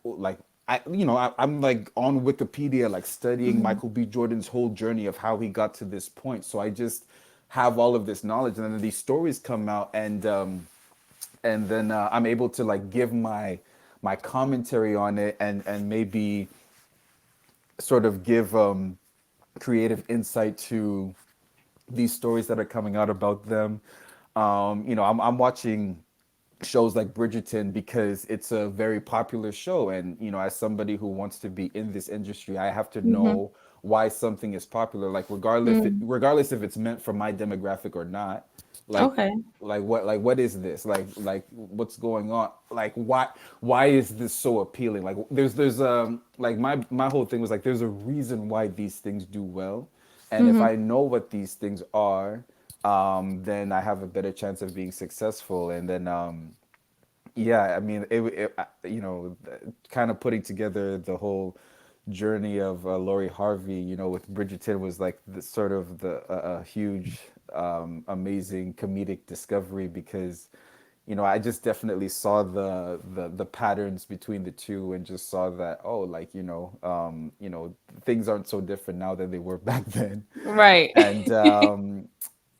I'm like on Wikipedia, like studying Mhm. Michael B. Jordan's whole journey of how he got to this point. So I just have all of this knowledge, and then these stories come out, and then I'm able to like give my commentary on it, and maybe sort of give creative insight to these stories that are coming out about them. I'm watching shows like Bridgerton because it's a very popular show, and as somebody who wants to be in this industry, I have to Mhm. know why something is popular, like Mm. regardless if it's meant for my demographic or not. like Okay. what is this, like what's going on, like why is this so appealing, like there's like my whole thing was like, there's a reason why these things do well, and if Mhm. I know what these things are, then I have a better chance of being successful. And then yeah, I mean, kind of putting together the whole journey of Lori Harvey, with Bridgerton, was like the sort of the a huge, amazing comedic discovery, because I just definitely saw the patterns between the two, and just saw that, oh, like, things aren't so different now than they were back then. Right.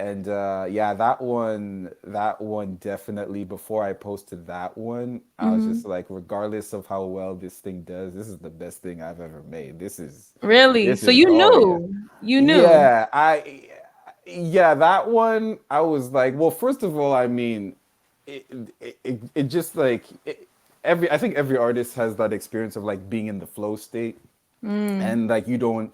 and yeah, that one definitely, before I posted that one, I was Mhm. just like, regardless of how well this thing does, this is the best thing I've ever made. This is Really? this So is you oh yeah. knew. You knew. Yeah, yeah, that one, I was like, well, first of all, I mean, it it just like every I think every artist has that experience of like being in the flow state, Mm. and like you don't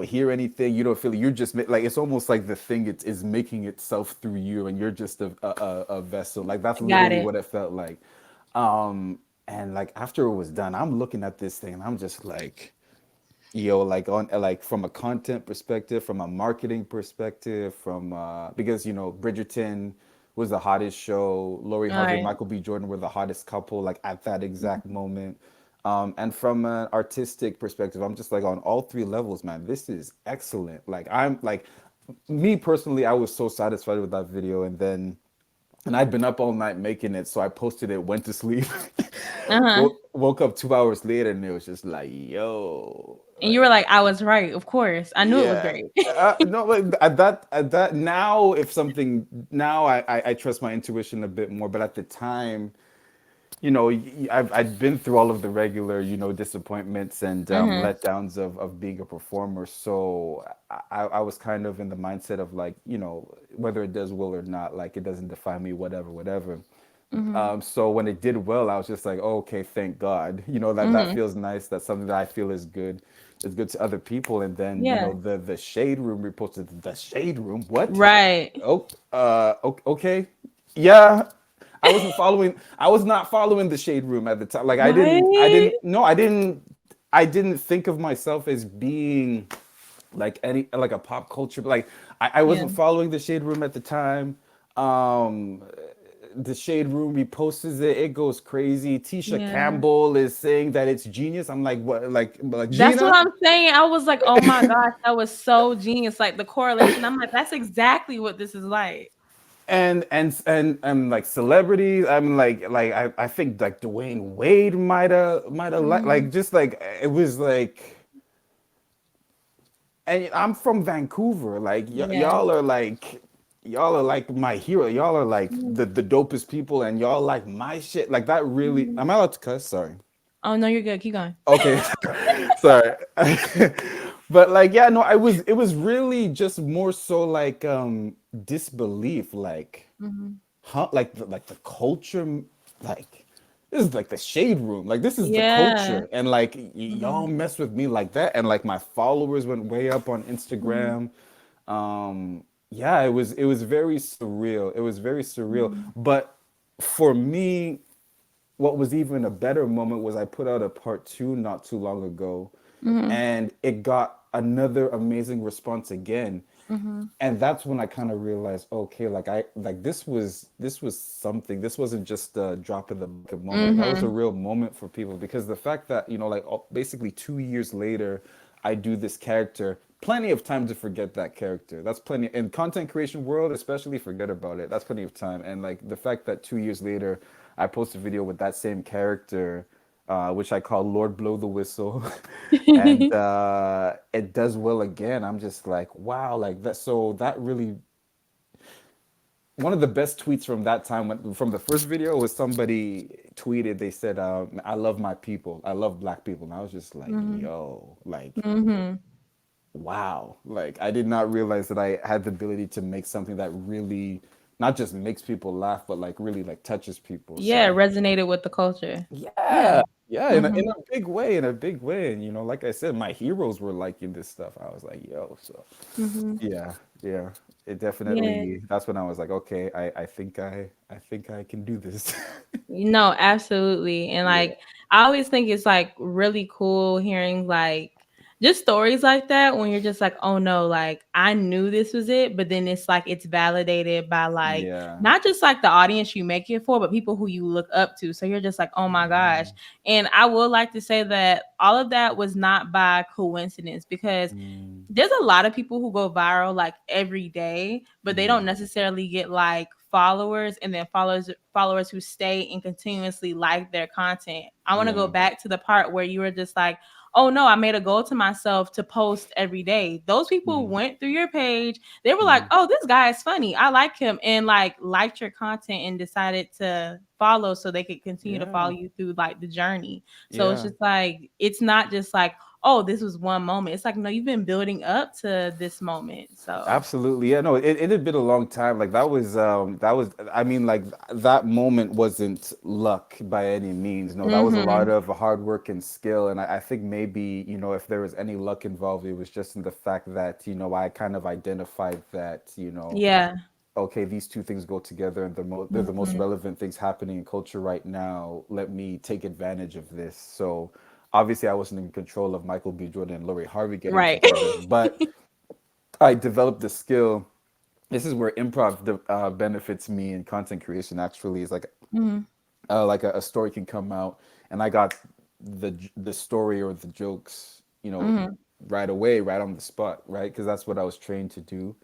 hear anything, you don't feel it, you're just like, it's almost like the thing is making itself through you, and you're just a vessel, like that's Got literally it. what it felt like. And like after it was done, I'm looking at this thing, and I'm just like, like, from a content perspective, from a marketing perspective, from because Bridgerton was the hottest show, Lori All Harvey and right. Michael B. Jordan were the hottest couple, like at that exact moment. And from an artistic perspective, I'm just like, on all three levels, man, this is excellent. Like, I'm like, me personally, I was so satisfied with that video. And I'd been up all night making it, so I posted it, went to sleep, Uh-huh. woke up 2 hours later, and it was just like, yo, And you were like, like, I was right. Of course. I knew it was yeah. great. No, but at that now, if something now, I trust my intuition a bit more. But at the time, I'd been through all of the regular, disappointments and Mhm. letdowns of being a performer. So I was kind of in the mindset of like, whether it does well or not, like, it doesn't define me, whatever, whatever. Mhm. So when it did well, I was just like, oh, okay, thank God. That Mhm. feels nice. That's something that I feel is good to other people. And then, Yeah. the shade room reposted. The shade room, what? Right. Oh, okay, yeah. I was not following the shade room at the time. Like, Right? I didn't think of myself as being like like a pop culture. Like, I Yeah. wasn't following the shade room at the time. Um, the shade room reposts it. It goes crazy. Tisha Yeah. Campbell is saying that it's genius. I'm like, what? Like That's what Gina? I'm saying. I was like, oh my gosh, that was so genius. Like the correlation. I'm like, that's exactly what this is like. And like celebrities, I'm like I think like Dwayne Wade might have Mhm. just like, it was like, and I'm from Vancouver, like, Yeah. y'all are like my hero, y'all are like Mhm. the dopest people, and y'all like my shit, like, that really, Mhm. am I allowed to cuss? Sorry. Oh no, you're good. Keep going. Okay. Sorry. But like, yeah, no, it was really just more so like disbelief, like, Mhm. huh, like the culture, like, this is like the shade room. Like this is the Yeah. culture. And like Mhm. y'all mess with me like that. And like my followers went way up on Mhm. Instagram. Yeah, it was very surreal. It was very surreal. Mhm. But for me, what was even a better moment was I put out a part two not too long ago, Mhm. and it got another amazing response again. Mhm. And that's when I kind of realized, okay, like this was something. This wasn't just a drop in the bucket moment. That was a Mhm. real moment for people, because the fact that like basically 2 years later, I do this character. Plenty of time to forget that character. That's plenty in content creation world, especially. Forget about it. That's plenty of time. And like the fact that 2 years later, I post a video with that same character, which I call Lord Blow the Whistle, and it does well again. I'm just like, wow, like that. So that really, one of the best tweets from that time, from the first video, was somebody tweeted. They said, "I love my people. I love black people," and I was just like, Mhm. yo, like, Mhm. wow, like I did not realize that I had the ability to make something that really not just makes people laugh, but like really like touches people. Yeah, So resonated with the culture. yeah, Yeah. yeah, in Mhm. a big way, in a big way. And like I said, my heroes were liking this stuff. I was like, yo, so Mhm. yeah, yeah. It Yeah. definitely, that's when I was like, okay, I think I can do this. No, absolutely. And Yeah. like I always think it's like really cool hearing like just stories like that when you're just like, oh no, like I knew this was it, but then it's like it's validated by like Yeah. not just like the audience you make it for, but people who you look up to. So you're just like, oh my gosh. Mm, And I would like to say that all of that was not by coincidence because mm, there's a lot of people who go viral like every day, but they don't mm, necessarily get like followers and then followers who stay and continuously like their content. I want to go yeah. back to the part where you were just like, "Oh no, I made a goal to myself to post every day." Those people Mm, went through your page. They were like, mm, "Oh, this guy is funny. I like him." And like liked your content and decided to follow so they could continue to follow yeah. you through like the journey. So it's Yeah. just like it's not just like oh, this was one moment. It's like, no, you've been building up to this moment. So, Absolutely. Yeah, no, it had been a long time. Like that was I mean, like that moment wasn't luck by any means. No, that was a lot mm-hmm. of hard work and skill. And I think maybe, if there was any luck involved, it was just in the fact that, I kind of identified that, Yeah. okay, these two things go together, and they're the most Mm-hmm. relevant things happening in culture right now. Let me take advantage of this. So obviously I wasn't in control of Michael B. Jordan and Lori Harvey getting Right. together, but I developed the skill. This is where improv benefits me in content creation. Actually, is mm-hmm. like a story can come out, and I got the story or the jokes, Mm-hmm. right away, right on the spot, right? Because that's what I was trained to do.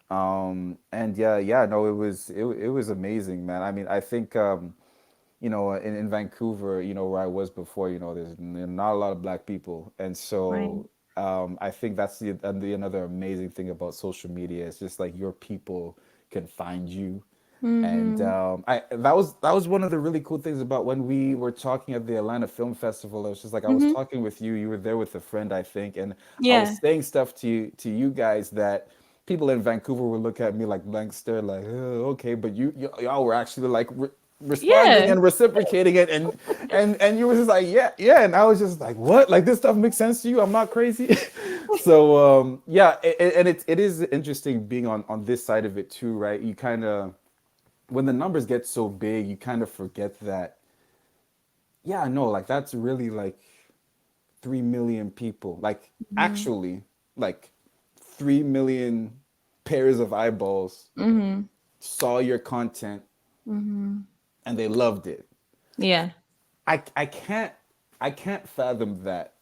And yeah, yeah, no, it was amazing, man. I mean, I think in Vancouver, where I was before, there's not a lot of black people, and Right. so I think that's the another amazing thing about social media. It's just like your people can find you, and Mm-hmm. I that was one of the really cool things about when we were talking at the Atlanta Film Festival. It was just like I was Mm-hmm. talking with you. You were there with a friend, I think, and I was Yeah. saying stuff to you guys that people in Vancouver would look at me like blank stare, like, okay, but y'all were actually like responding Yeah. and reciprocating it, and you were just like, yeah, yeah, and I was just like, what? Like this stuff makes sense to you? I'm not crazy. So yeah, and it is interesting being on this side of it too, right? You kind of, when the numbers get so big, you kind of forget that, yeah, no, like that's really like 3 million people, like Mm-hmm. actually, like 3 million pairs of eyeballs Mm-hmm. saw your content Mm-hmm. and they loved it. Yeah. I can't fathom that.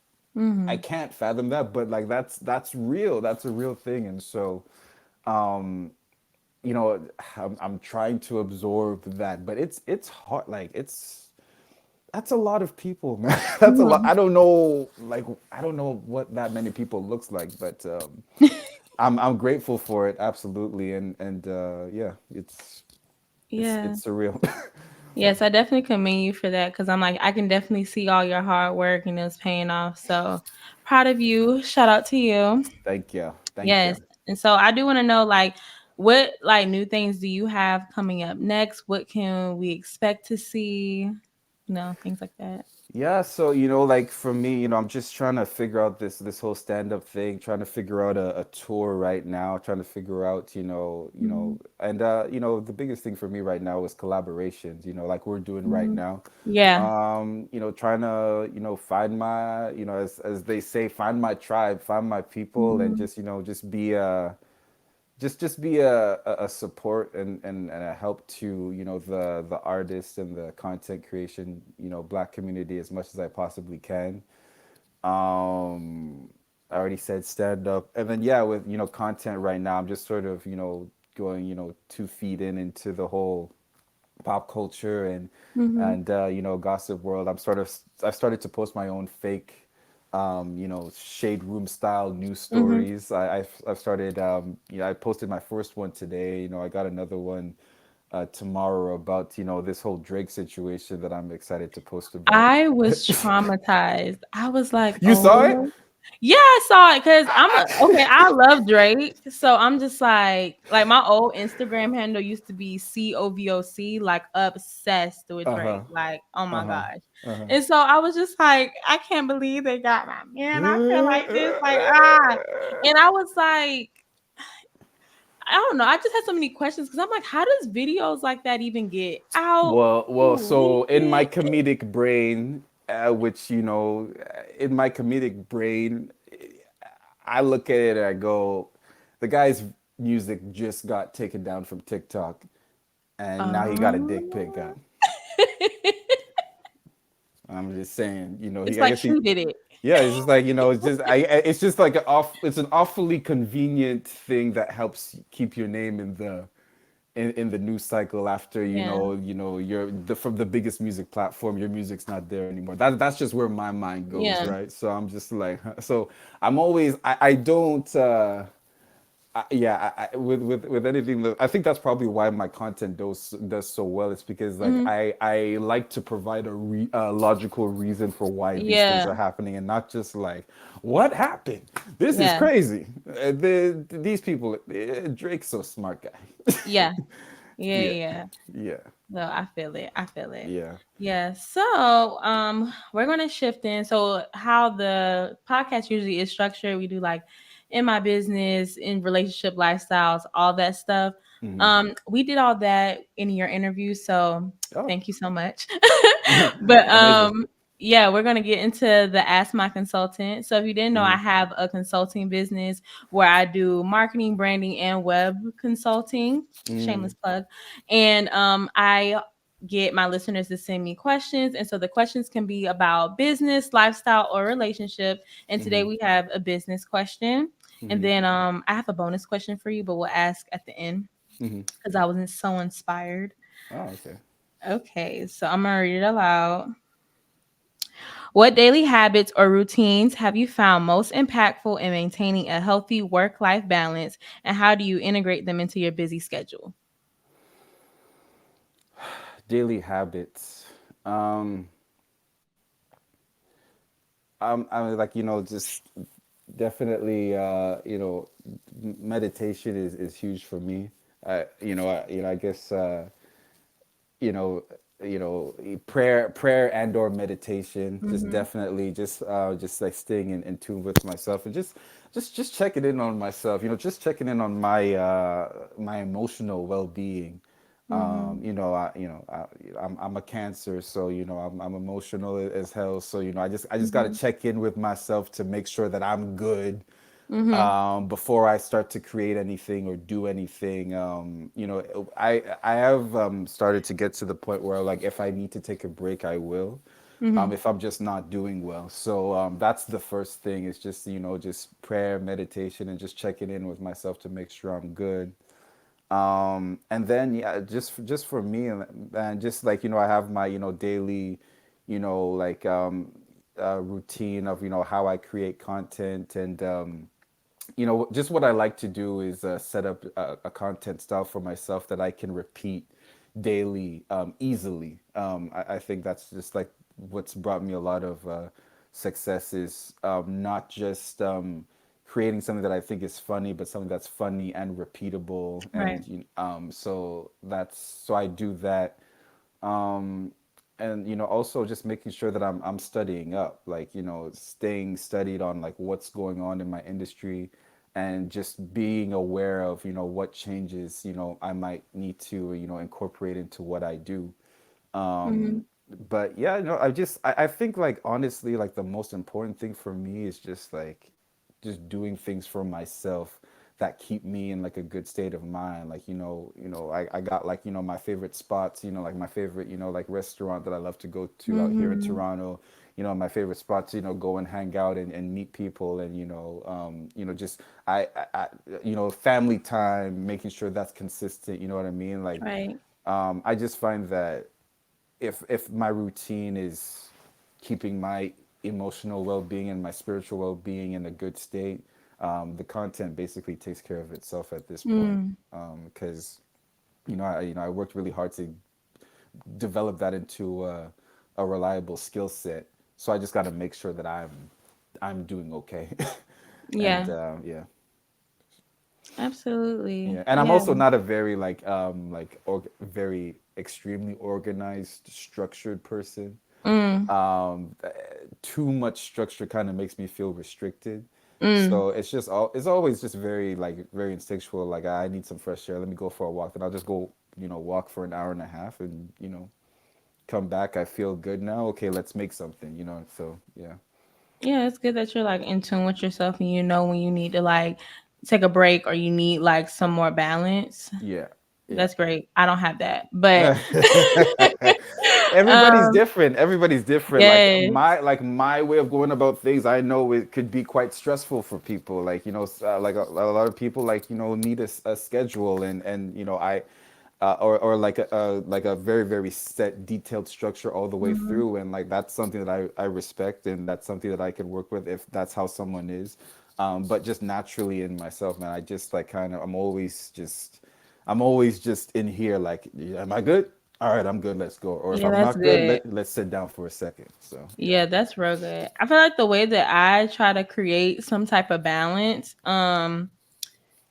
I Mm-hmm. can't fathom that, but like that's real. That's a real thing. And so um you know I'm trying to absorb that, but it's hard. Like that's a lot of people, man. That's a lot. Mm-hmm. I don't know what that many people looks like, but I'm grateful for it, absolutely. And yeah, it's Yeah. it's surreal. Yes, I definitely commend you for that because I'm like, I can definitely see all your hard work and it's paying off. So proud of you. Shout out to you. Thank you. Thank you. Yes. And so I do want to know like what like new things do you have coming up next? What can we expect to see? things like that. Yeah, so like for me, I'm just trying to figure out this whole stand-up thing, trying to figure out a tour right now, trying to figure out, Hmm. and the biggest thing for me right now is collaborations, like we're doing right Hmm. now. Yeah. Trying to, find my, as they say, find my tribe, find my people, and Hmm. just be just be a support and a help to the artists and the content creation black community as much as I possibly can. I already said stand up, and then yeah, with content right now, I'm just sort of going 2 feet into the whole pop culture Hmm. and gossip world. I've started to post my own fake shade room style news Hmm. stories. I've started I posted my first one today. I got another one tomorrow about this whole Drake situation that I'm excited to post about. I was traumatized. I was like, You saw it? oh. Yeah, I saw it because okay. I love Drake, so I'm just like my old Instagram handle used to be COVOC, like obsessed with Uh-huh. Drake, like oh my Uh-huh. gosh. Uh-huh. And so I was just like, I can't believe they got my man. I feel like this, like ah. And I was like, I don't know. I just had so many questions because I'm like, how does videos like that even get out? Well, Who so leaked in my it? comedic brain, which in my comedic brain, I look at it and I go, the guy's music just got taken down from TikTok, and now he got a dick pic Um, up. I'm just saying, it's I like guess he, True did it. yeah, it's just like it's just like it's an awfully convenient thing that helps keep your name in the news cycle after Yeah. you're from the biggest music platform, your music's not there anymore. That's just where my mind goes, Yeah. right? So I'm just like, so I'm always I don't yeah, with anything that I think that's probably why my content does so well. It's because like Mhm. I like to provide a logical reason for why these things Yeah. are happening, and not just like what happened. This is Yeah. crazy. These people, Drake's so smart guy. Yeah. Yeah. Yeah, Yeah. yeah, No, I feel it. I feel it. yeah. Yeah. So, we're gonna shift in. So, how the podcast usually is structured, we do like in my business, in relationship lifestyles, all that stuff. Hmm. We did all that in your interview, so Oh, thank you so much. But amazing. yeah, we're gonna get into the Ask My Consultant. So, if you didn't know, Hmm. I have a consulting business where I do marketing, branding, and web consulting. Mm, Shameless plug. And I get my listeners to send me questions. And so the questions can be about business, lifestyle, or relationship. And today hmm, we have a business question. And hmm, then I have a bonus question for you, but we'll ask at the end hmm. because I wasn't so inspired. Oh, okay. Okay, so I'm gonna read it aloud. What daily habits or routines have you found most impactful in maintaining a healthy work life balance, and how do you integrate them into your busy schedule? Daily habits. Um, I'm like just definitely meditation is huge for me. I guess you know prayer and or meditation, just Mm-hmm. definitely just like staying in tune with myself and just checking in on myself, just checking in on my emotional well-being. Mm-hmm. I'm a cancer, so I'm emotional as hell, so I just got to Mm-hmm. check in with myself to make sure that I'm good Mm-hmm. before I start to create anything or do anything. I have started to get to the point where like if I need to take a break, I will. Mm-hmm. If I'm just not doing well, so that's the first thing. Is just just prayer, meditation, and just checking in with myself to make sure I'm good. And then yeah, just for me and just like I have my daily, like routine of how I create content and just what I like to do is set up a content style for myself that I can repeat daily easily. I think that's just like what's brought me a lot of success is not just creating something that I think is funny, but something that's funny and repeatable. Right. And so I do that. and also just making sure that I'm studying up, like staying studied on like what's going on in my industry, and just being aware of what changes I might need to incorporate into what I do. Mhm. But yeah, I think like honestly, like the most important thing for me is just like just doing things for myself that keep me in like a good state of mind. Like I got like my favorite spots, like my favorite like restaurant that I love to go to out here in Mhm. Toronto. My favorite spots, go and hang out and meet people, and just family time, making sure that's consistent. You know what I mean? Like Right. I just find that if my routine is keeping my emotional well-being and my spiritual well-being in a good state, the content basically takes care of itself at this point. Mm. Because I worked really hard to develop that into a reliable skill set. So I just got to make sure that I'm doing okay. And Yeah. yeah. Absolutely. Yeah, and I'm Yeah. also not a very very extremely organized, structured person. Mm. Too much structure kind of makes me feel restricted. Mm. So it's always just very very instinctual. Like I need some fresh air. Let me go for a walk. Then I'll just go walk for an hour and a half, and come back. I feel good now. Okay, let's make something. So yeah, Yeah, it's good that you're like in tune with yourself and you know when you need to like take a break or you need like some more balance. yeah, yeah. That's great. I don't have that. But Everybody's um different. Everybody's different. yes. Like my way of going about things, I know it could be quite stressful for people. Like like a lot of people like need a schedule, and I or like a very very set detailed structure all the way Mhm. through, and like that's something that I respect, and that's something that I could work with if that's how someone is. But just naturally in myself, man, I just like kind of I'm always just in here like, yeah, am I good? All right, I'm good. Let's go. Or if Yeah, I'm that's not good, good. let's sit down for a second. So yeah, Yeah, that's real good. I feel like the way that I try to create some type of balance,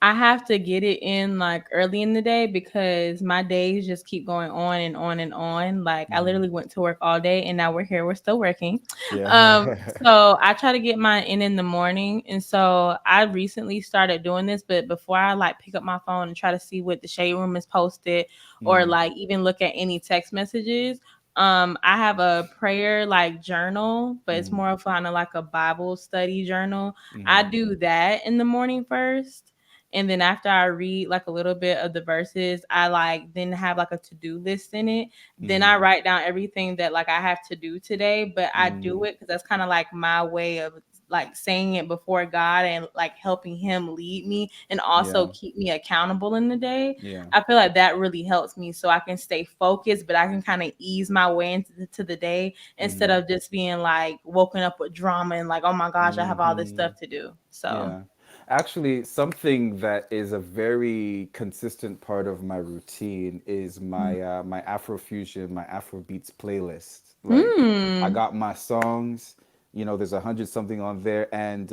I have to get it in like early in the day because my days just keep going on and on and on. Like I literally went to work all day and now we're here, we're still working. Um, yeah. so I try to get mine in the morning. And so I recently started doing this, but before I like pick up my phone and try to see what the shade room is posted or Mm, like even look at any text messages, I have a prayer like journal, but it's mm, more of kind of like a Bible study journal. I mm, do that in the morning first, and then after I read like a little bit of the verses, I like then have like a to-do list in it. Then mm, I write down everything that like I have to do today, but I do mm, it because that's kind of like my way of like saying it before God and like helping him lead me and also yeah, keep me accountable in the day. yeah. I feel like that really helps me so I can stay focused, but I can kind of ease my way into the day instead Mm, of just being like woken up with drama and like, oh my gosh, I have all this mm, stuff to do. So, yeah. Actually, something that is a very consistent part of my routine is my Afrofusion, my Afrobeats playlist. Like, I mm, got my songs. There's 100 something on there, and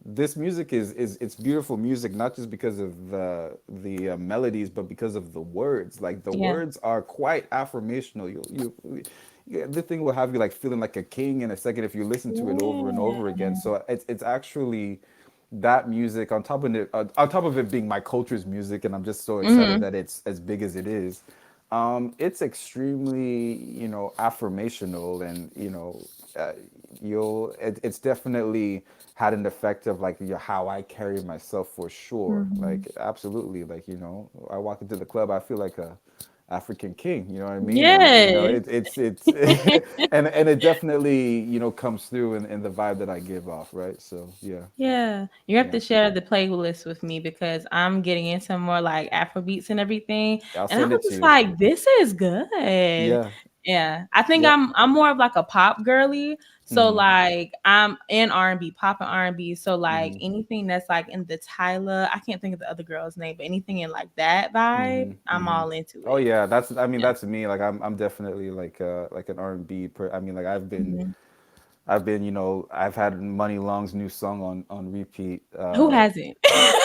this music is it's beautiful music, not just because of the melodies, but because of the words. Like the yeah. words are quite affirmational. The thing will have you like feeling like a king in a second if you listen to it over and over Yeah. again. So it's actually that music on top of it being my culture's music, and I'm just so excited Mhm. that it's as big as it is. It's extremely affirmational, and uh, it's definitely had an effect of like how I carry myself for sure. Mhm. Like absolutely, like I walk into the club, I feel like a African king. You know what I mean? And Yes. it's and it definitely comes through in the vibe that I give off. Right? So yeah, Yeah. You have yeah. to share the playlist with me because I'm getting into more like Afrobeats and everything. I'll And I send was it to just you. like, this is good. Yeah. Yeah. I think Yep. I'm more of like a pop girly. So Mm-hmm. like I'm in R&B, pop and R&B. So like Mm-hmm. anything that's like in the Tyler, I can't think of the other girl's name, but anything in like that vibe, Mm-hmm. I'm Mm-hmm. all into Oh it. yeah, that's I mean Yeah. that's me. Like I'm definitely like an R&B I mean like Mhm. I've been I've had Money Long's new song on repeat. Who hasn't?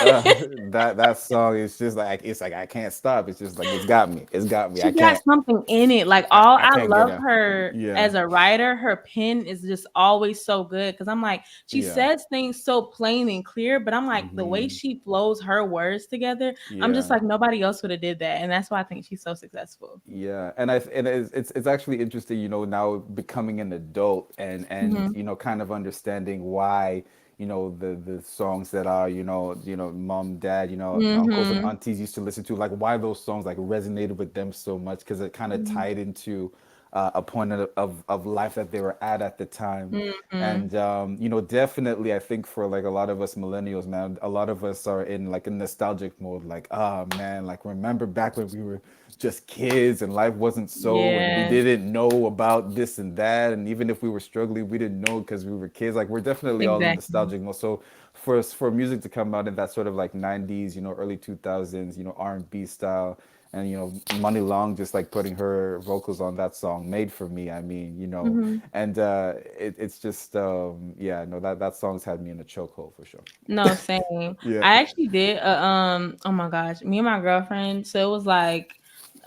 that song is just like it's like I can't stop. It's just like it's got me. It's got me. She got something in it. Like all I I can't get love out. her Yeah, as a writer, her pen is just always so good. Cause I'm like, she yeah, says things so plain and clear, but I'm like, the way hmm she flows her words together, I'm just yeah. like, nobody else would have did that. And that's why I think she's so successful. Yeah, and it's actually interesting, now becoming an adult and Hmm. kind of understanding why, the songs that are, mom, dad, uncles and Hmm. aunties used to listen to, like why those songs like resonated with them so much because it kind of Hmm. tied into a point of life that they were at the time. Hmm. And definitely I think for like a lot of us millennials, man, a lot of us are in like a nostalgic mode, like, ah man, like remember back when we were just kids and life wasn't so and we Yeah, didn't know about this and that, and even if we were struggling we didn't know because we were kids. Like we're definitely all in exactly. nostalgic mode. So for music to come out in that sort of like 90s, early 2000s, R&B style, and Money Long just like putting her vocals on that song made for me, I mean, Hmm. and it's just yeah, no, that song's had me in a chokehold for sure. No, same. Yeah. I actually did oh my gosh, me and my girlfriend, so it was like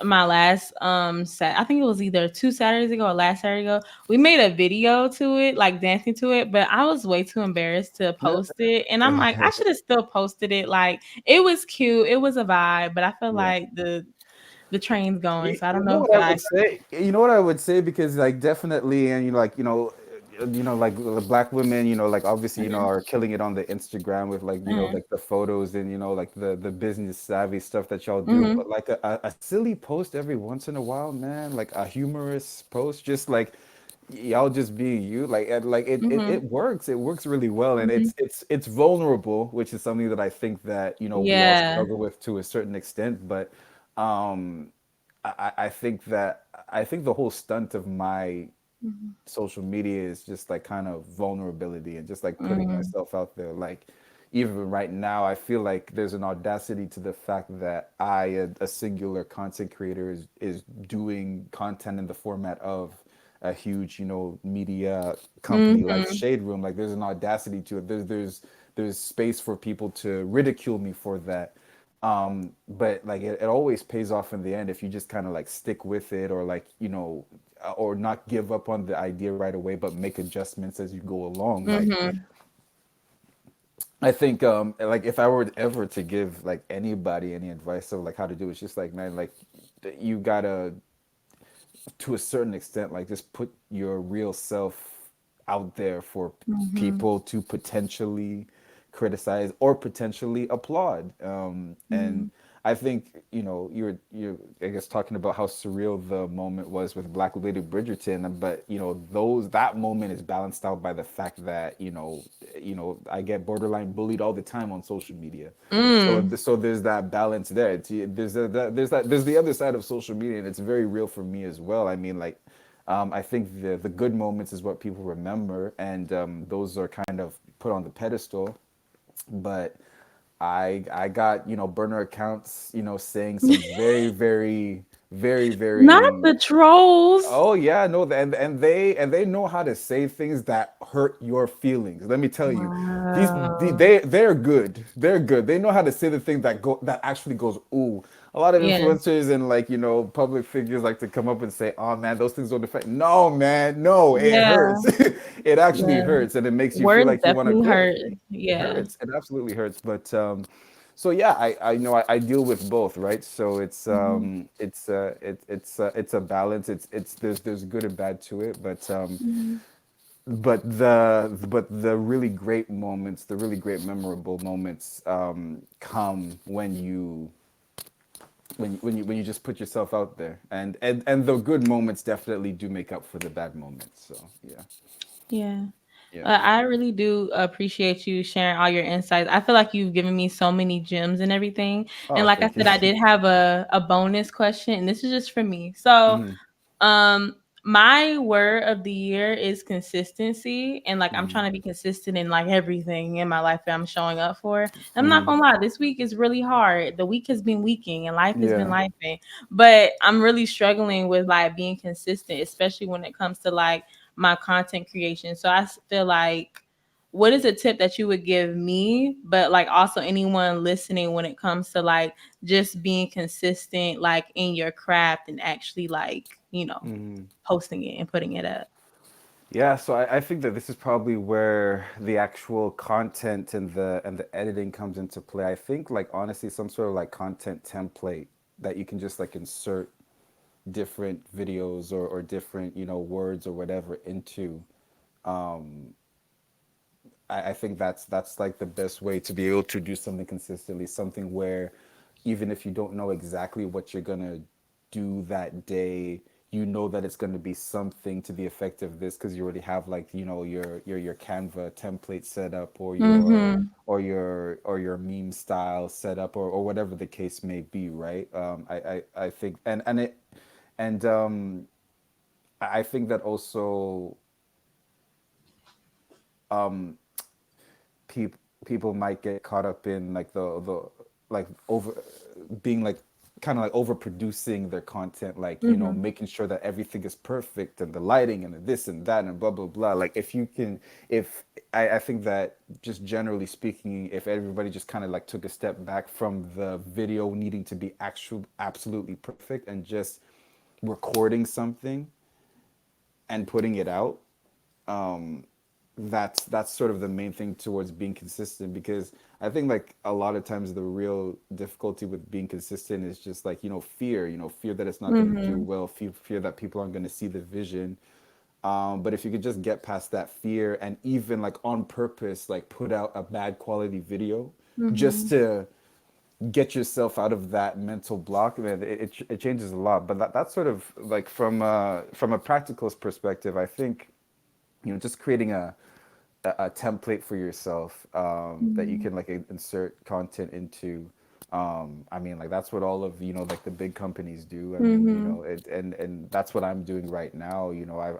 my last I think it was either 2 Saturdays ago or last Saturday ago. We made a video to it, like dancing to it, but I was way too embarrassed to post it. And I'm like, I should have still posted it. Like it was cute, it was a vibe, but I feel Yeah. like the train's going. You, So I you don't know know if what I I would say? You know what I would say because like definitely, and like like the black women, like obviously, Mhm, are killing it on the Instagram with like mhm, like the photos and like the business savvy stuff that y'all do. mhm, But like a silly post every once in a while, man, like a humorous post, just like y'all just being you, like and like it mhm, works. It works really well, and mhm. it's vulnerable, which is something that I think that we all Yeah. struggle with to a certain extent, but. Um, I think that I think the whole stunt of my Mhm, social media is just like kind of vulnerability and just like putting mhm, myself out there. Like even right now, I feel like there's an audacity to the fact that a singular content creator, is doing content in the format of a huge, media company like mhm. Shade Room. Like there's an audacity to it. There's space for people to ridicule me for that. But like it always pays off in the end if you just kind of like stick with it, or like or not give up on the idea right away but make adjustments as you go along. Like Mhm. I think like if I were ever to give like anybody any advice of like how to do it, it's just like, man, like you gotta, to a certain extent, like just put your real self out there for Mhm. people to potentially criticize or potentially applaud. And Mhm. I think you're I guess talking about how surreal the moment was with Black Lady Bridgerton, but those that moment is balanced out by the fact that I get borderline bullied all the time on social media. So Mm. so there's that balance there. There's the other side of social media, and it's very real for me as well. I mean, like, I think the good moments is what people remember, and those are kind of put on the pedestal. But I got burner accounts, saying some very very very Not very. the trolls. Oh yeah, no, and they know how to say things that hurt your feelings. Let me tell you, Wow. they're good. They're good. They know how to say the thing that actually goes ooh. A lot of Yeah. influencers and like public figures like to come up and say, "Oh man, those things don't affect." No, man, no, it Yeah. hurts. It actually Yeah. hurts, and it makes you feel Words like you want to definitely quit. hurt. It Yeah. hurts. It absolutely hurts. But so yeah, I know I deal with both, right? So Mhm. it's a balance. It's there's good and bad to it, Mhm. but the really great moments, the really great memorable moments, come when you just put yourself out there, and the good moments definitely do make up for the bad moments. So yeah, Yeah. yeah. I really do appreciate you sharing all your insights. I feel like you've given me so many gems and everything. And Oh, like I thank you. said, I did have a bonus question, and this is just for me. So, Hmm. um, my word of the year is consistency, and like I'm Hmm. trying to be consistent in like everything in my life that I'm showing up for. I'm not Hmm. gonna lie, this week is really hard. The week has been weeking, and life has been Yeah. lifing. But I'm really struggling with like being consistent, especially when it comes to like my content creation. So I feel like what is a tip that you would give me, but like also anyone listening when it comes to like just being consistent, like in your craft and actually like, posting it and putting it up? Yeah, so I think that this is probably where the actual content and the editing comes into play. I think like honestly some sort of like content template that you can just like insert different videos or different, words or whatever into. I think that's like the best way to be able to do something consistently, something where even if you don't know exactly what you're gonna do that day, you know that it's gonna be something to the effect of this because you already have like your Canva template set up or Mm-hmm. your meme style set up or whatever the case may be, right? I think and I think that also people people might get caught up in like the like over being like kind of like overproducing their content, like Mm-hmm. making sure that everything is perfect and the lighting and the this and that and blah blah blah. Like if you can, if I think that just generally speaking, if everybody just kind of like took a step back from the video needing to be actual absolutely perfect and just recording something and putting it out, that's sort of the main thing towards being consistent, because I think like a lot of times the real difficulty with being consistent is just like fear, fear that it's not going to do Mm-hmm. well, fear that people aren't going to see the vision. But if you could just get past that fear and even like on purpose like put out a bad quality video just Mm-hmm. to get yourself out of that mental block, man, it changes a lot. But that's sort of like from a practical perspective, I think just creating a template for yourself that you Mm-hmm. can like insert content into. I mean, like that's what all of like the big companies do. I mean, Mm-hmm. and that's what I'm doing right now.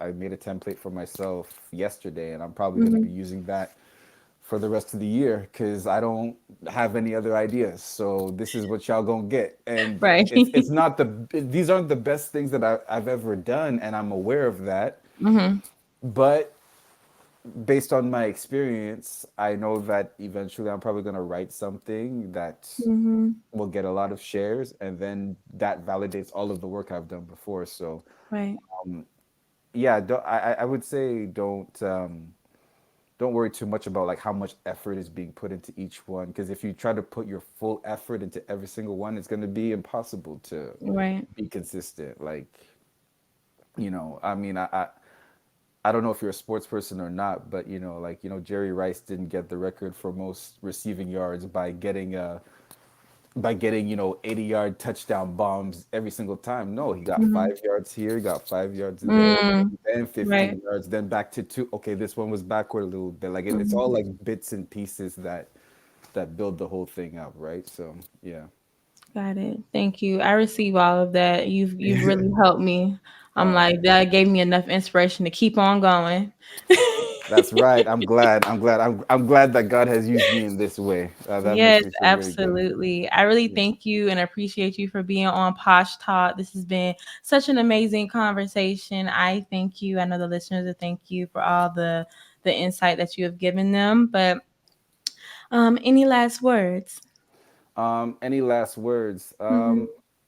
I made a template for myself yesterday, and I'm probably going to Mm-hmm. be using that for the rest of the year because I don't have any other ideas. So this is what y'all gonna get, and Right. it's not these aren't the best things that I've ever done, and I'm aware of that. Mm-hmm. But based on my experience, I know that eventually I'm probably going to write something that Mm-hmm. will get a lot of shares, and then that validates all of the work I've done before. So, Right. yeah, I would say don't worry too much about like how much effort is being put into each one, because if you try to put your full effort into every single one, it's going to be impossible to Right. be consistent. Like, I mean, I don't know if you're a sports person or not, but like Jerry Rice didn't get the record for most receiving yards by getting 80-yard touchdown bombs every single time. No, he got Mm-hmm. 5 yards here, he got 5 yards there, Mm. then Right. 15 yards, then back to two. Okay, this one was backward a little bit. Like it's all Mm-hmm. like bits and pieces that build the whole thing up, right? So yeah. Got it. Thank you. I receive all of that. You've really helped me. I'm Uh, like that gave me enough inspiration to keep on going. that's right. I'm glad. I'm glad that God has used me in this way. That makes Yes, me feel very good. absolutely. I really Yeah. thank you and appreciate you for being on Posh Talk. This has been such an amazing conversation. I thank you. I know the listeners will thank you for all the insight that you have given them. But any last words? Any last words? Mm-hmm.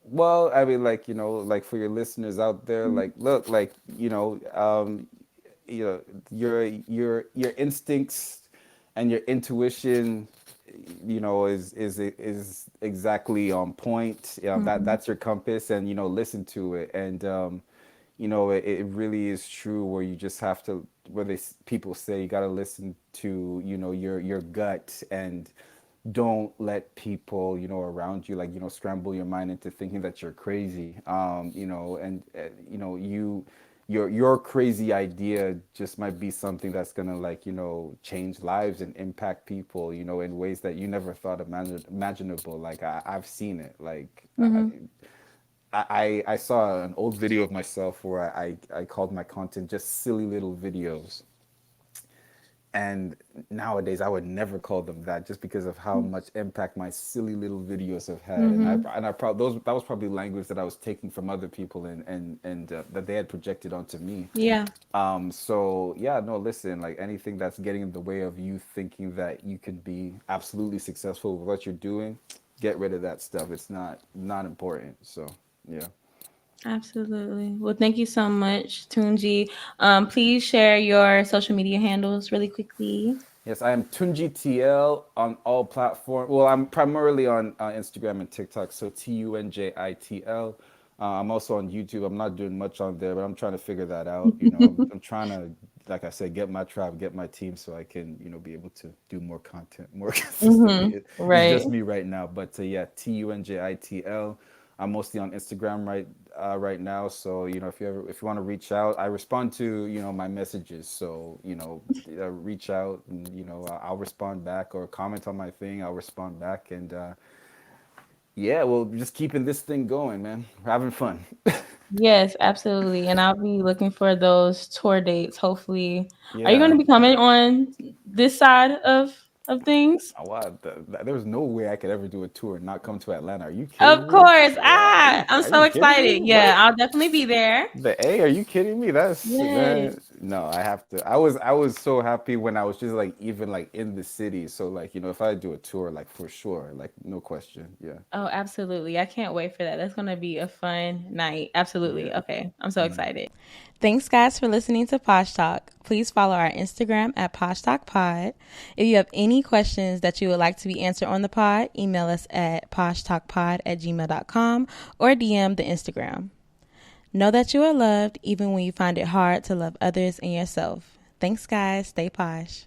Well, I mean, like like for your listeners out there, like look, like you know, your instincts and your intuition, is exactly on point. Mm-hmm. That's your compass, and listen to it, and it really is true. Where you just have to, where people say you got to listen to your gut, and don't let people around you like scramble your mind into thinking that you're crazy. And your crazy idea just might be something that's gonna like change lives and impact people in ways that you never thought imaginable. Like I've seen it. Like Mm-hmm. I saw an old video of myself where I called my content just silly little videos, And nowadays, I would never call them that just because of how much impact my silly little videos have had. Mm-hmm. And I probably those that was probably language that I was taking from other people and that they had projected onto me. Yeah. So yeah, no, listen, like anything that's getting in the way of you thinking that you can be absolutely successful with what you're doing, get rid of that stuff. It's not important. So yeah. Absolutely. Well, thank you so much, Tunji. Please share your social media handles really quickly. Yes, I am Tunji TL on all platforms. Well, I'm primarily on Instagram and TikTok, so TUNJITL. I'm also on YouTube. I'm not doing much on there, but I'm trying to figure that out. I'm trying to, like I said, get my tribe, get my team, so I can, be able to do more content more consistently. Mm-hmm. It's Right. just me right now, but yeah, TUNJITL. I'm mostly on Instagram right now. So if you want to reach out, I respond to my messages. So reach out and I'll respond back or comment on my thing. I'll respond back and yeah, well, just keeping this thing going, man. We're having fun. Yes, absolutely. And I'll be looking for those tour dates. Hopefully, are you going to Yeah. be coming on this side of things? Wow, there was no way I could ever do a tour and not come to Atlanta. Are you Of kidding me? course. Yeah, I'm are so you kidding me? excited. What? Yeah, I'll definitely be there. The A? Are you kidding me? That's Yes. man. No, I have to. I was so happy when I was just like even like in the city. So like if I do a tour, like for sure, like no question. Yeah, Oh, absolutely. I can't wait for that. That's going to be a fun night. Absolutely. yeah. Okay. I'm so excited. Thanks, guys, for listening to Posh Talk. Please follow our Instagram at poshtalkpod. If you have any questions that you would like to be answered on the pod, email us at poshtalkpod@gmail.com or DM the Instagram. Know that you are loved even when you find it hard to love others and yourself. Thanks, guys. Stay posh.